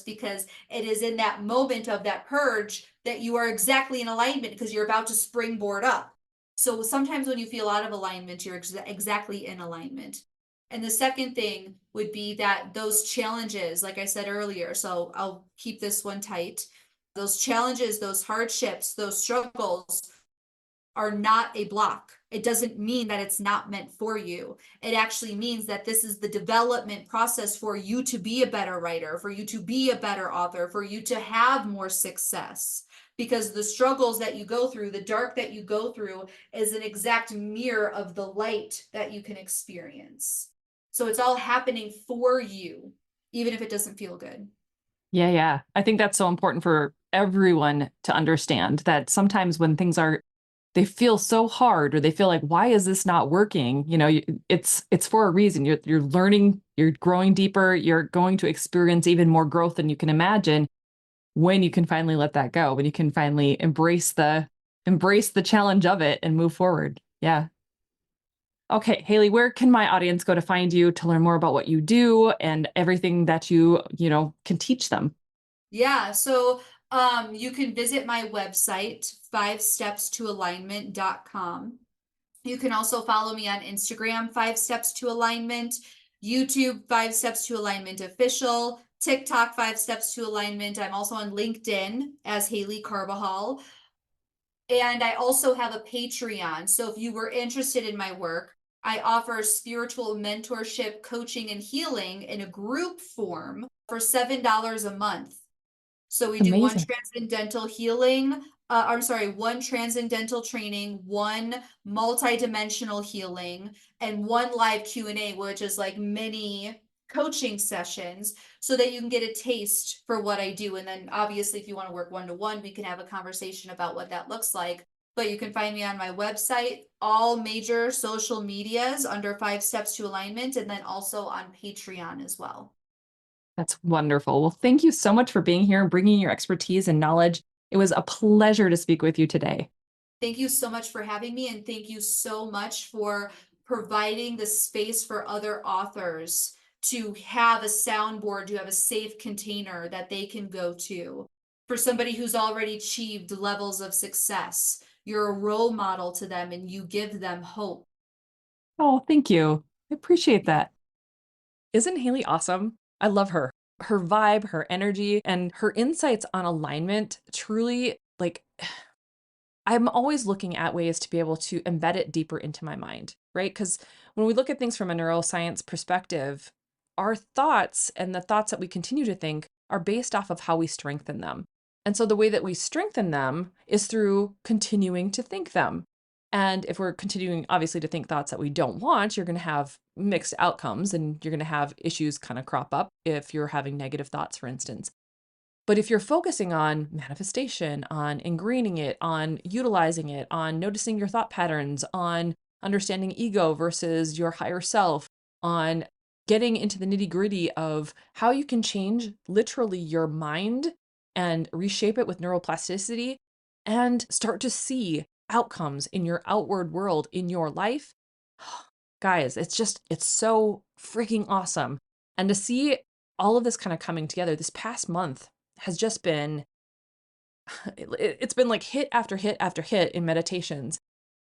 because it is in that moment of that purge that you are exactly in alignment, because you're about to springboard up. So sometimes when you feel out of alignment, you're exactly in alignment. And the second thing would be that those challenges, like I said earlier, so I'll keep this one tight, those challenges, those hardships, those struggles are not a block. It doesn't mean that it's not meant for you. It actually means that this is the development process for you to be a better writer, for you to be a better author, for you to have more success. Because the struggles that you go through, the dark that you go through, is an exact mirror of the light that you can experience. So it's all happening for you, even if it doesn't feel good. Yeah, yeah. I think that's so important for everyone to understand that sometimes when things are they feel so hard or they feel like why is this not working? It's for a reason. You're learning, you're growing deeper, you're going to experience even more growth than you can imagine when you can finally let that go, when you can finally embrace the challenge of it and move forward. Yeah. Okay, Haley, where can my audience go to find you to learn more about what you do and everything that you can teach them? Yeah, so You can visit my website, 5stepstoalignment.com. You can also follow me on Instagram, 5 Steps to Alignment, YouTube, 5 Steps to Alignment Official, TikTok, 5 Steps to Alignment. I'm also on LinkedIn as Haley Carbajal. And I also have a Patreon. So if you were interested in my work, I offer spiritual mentorship, coaching, and healing in a group form for $7 a month. So we do one Amazing. transcendental healing, I'm sorry, one transcendental training, one multi-dimensional healing, and one live Q&A, which is like mini coaching sessions so that you can get a taste for what I do. And then obviously, if you want to work one-to-one, we can have a conversation about what that looks like. But you can find me on my website, all major social medias under 5 Steps to Alignment, and then also on Patreon as well. That's wonderful. Well, thank you so much for being here and bringing your expertise and knowledge. It was a pleasure to speak with you today. Thank you so much for having me, and thank you so much for providing the space for other authors to have a soundboard, to have a safe container that they can go to. For somebody who's already achieved levels of success, you're a role model to them and you give them hope. Oh, thank you. I appreciate that. Isn't Haley awesome? I love her. Her vibe, her energy, and her insights on alignment truly like I'm always looking at ways to be able to embed it deeper into my mind, right? Because when we look at things from a neuroscience perspective, our thoughts and the thoughts that we continue to think are based off of how we strengthen them. And so the way that we strengthen them is through continuing to think them. And if we're continuing, obviously, to think thoughts that we don't want, you're going to have mixed outcomes and you're going to have issues kind of crop up if you're having negative thoughts, for instance. But if you're focusing on manifestation, on ingraining it, on utilizing it, on noticing your thought patterns, on understanding ego versus your higher self, on getting into the nitty gritty of how you can change literally your mind and reshape it with neuroplasticity and start to see outcomes in your outward world, in your life, guys, it's so freaking awesome. And to see all of this kind of coming together this past month has just been it's been like hit after hit after hit in meditations.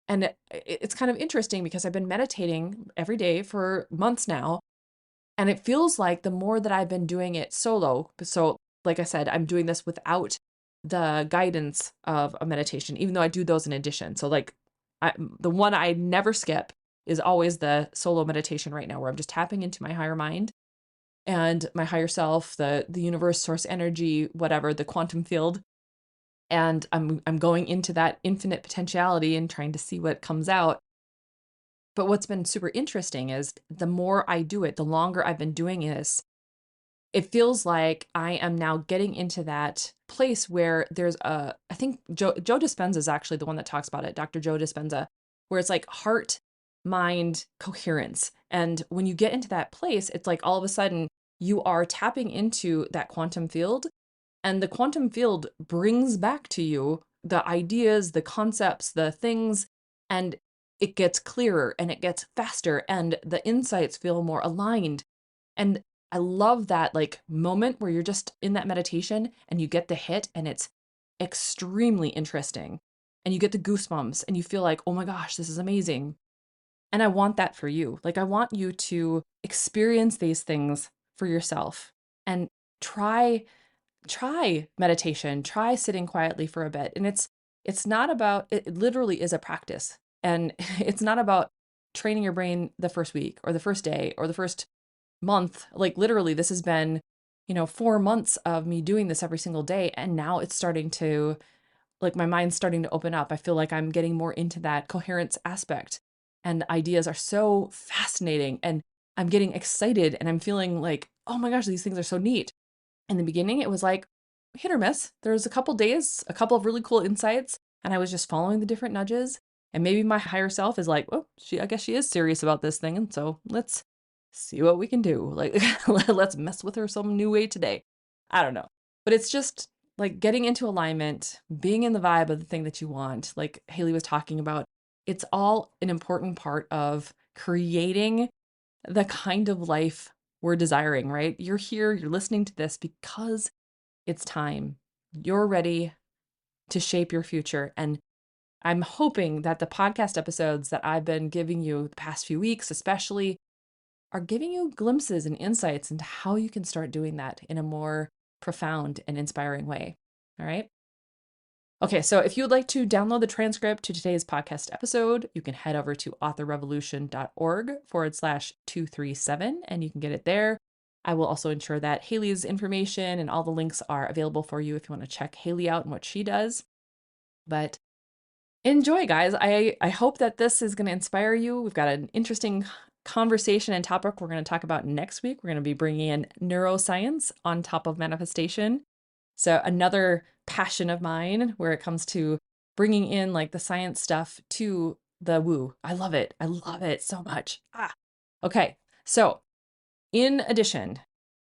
And it's kind of interesting because I've been meditating every day for months now. And it feels like the more that I've been doing it solo, so like I said, I'm doing this without the guidance of a meditation, even though I do those in addition. So like the one I never skip is always the solo meditation right now, where I'm just tapping into my higher mind and my higher self, the universe, source energy, whatever, the quantum field. And I'm going into that infinite potentiality and trying to see what comes out. But what's been super interesting is the more I do it, the longer I've been doing this, it feels like I am now getting into that place where I think Joe Dispenza is actually the one that talks about it, Dr. Joe Dispenza, where it's like heart, mind, coherence. And when you get into that place, it's like all of a sudden you are tapping into that quantum field, and the quantum field brings back to you the ideas, the concepts, the things, and it gets clearer and it gets faster and the insights feel more aligned. And I love that like moment where you're just in that meditation and you get the hit and it's extremely interesting. And you get the goosebumps and you feel like, oh my gosh, this is amazing. And I want that for you. Like, I want you to experience these things for yourself and try meditation, try sitting quietly for a bit. And it's not about it literally is a practice. And it's not about training your brain the first week or the first day or the first month. Like literally this has been, 4 months of me doing this every single day, and now it's starting to like my mind's starting to open up. I feel like I'm getting more into that coherence aspect, and ideas are so fascinating, and I'm getting excited and I'm feeling like, oh my gosh, these things are so neat. In the beginning, it was like hit or miss. There was a couple days, a couple of really cool insights, and I was just following the different nudges. And maybe my higher self is like, well, I guess she is serious about this thing. And so let's see what we can do. Like, let's mess with her some new way today. I don't know. But it's just like getting into alignment, being in the vibe of the thing that you want, like Haley was talking about. It's all an important part of creating the kind of life we're desiring, right? You're here, you're listening to this because it's time. you're ready to shape your future. And I'm hoping that the podcast episodes that I've been giving you the past few weeks, especially, are giving you glimpses and insights into how you can start doing that in a more profound and inspiring way. All right. Okay, so if you would like to download the transcript to today's podcast episode, you can head over to authorrevolution.org/237 and you can get it there. I will also ensure that Haley's information and all the links are available for you if you want to check Haley out and what she does. But enjoy, guys. I hope that this is going to inspire you. We've got an interesting conversation and topic we're going to talk about next week. We're going to be bringing in neuroscience on top of manifestation. So another passion of mine where it comes to bringing in like the science stuff to the woo. I love it. I love it so much. Okay. So in addition,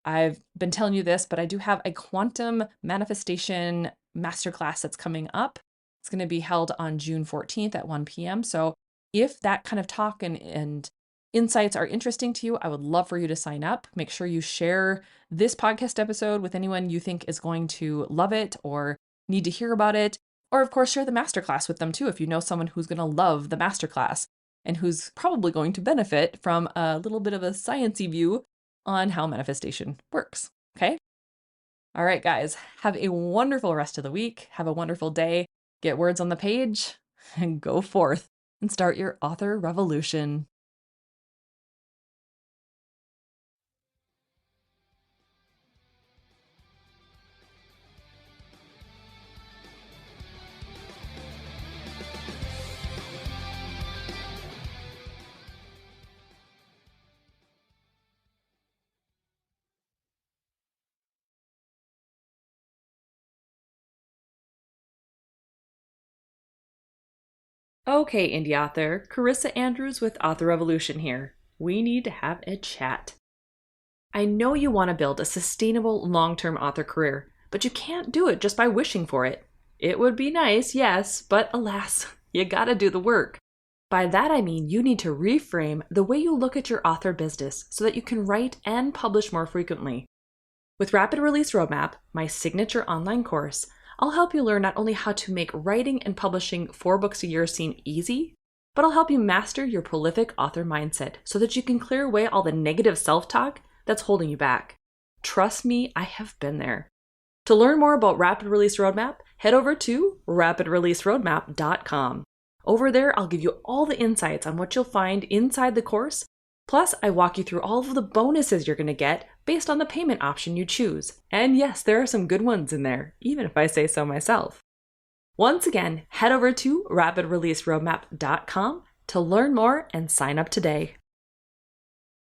I've been telling you this, but I do have a quantum manifestation masterclass that's coming up. It's going to be held on June 14th at 1 p.m. So if that kind of talk and insights are interesting to you, I would love for you to sign up. Make sure you share this podcast episode with anyone you think is going to love it or need to hear about it. Or of course, share the masterclass with them too if you know someone who's going to love the masterclass and who's probably going to benefit from a little bit of a sciencey view on how manifestation works. Okay? All right, guys, have a wonderful rest of the week. Have a wonderful day. Get words on the page and go forth and start your author revolution. Okay, indie author, Carissa Andrews with Author Revolution here. We need to have a chat. I know you want to build a sustainable long-term author career, but you can't do it just by wishing for it. It would be nice, yes, but alas, you gotta do the work. By that I mean you need to reframe the way you look at your author business so that you can write and publish more frequently. With Rapid Release Roadmap, my signature online course, I'll help you learn not only how to make writing and publishing 4 books a year seem easy, but I'll help you master your prolific author mindset so that you can clear away all the negative self-talk that's holding you back. Trust me, I have been there. To learn more about Rapid Release Roadmap, head over to rapidreleaseroadmap.com. Over there, I'll give you all the insights on what you'll find inside the course. Plus, I walk you through all of the bonuses you're going to get based on the payment option you choose. And yes, there are some good ones in there, even if I say so myself. Once again, head over to rapidreleaseroadmap.com to learn more and sign up today.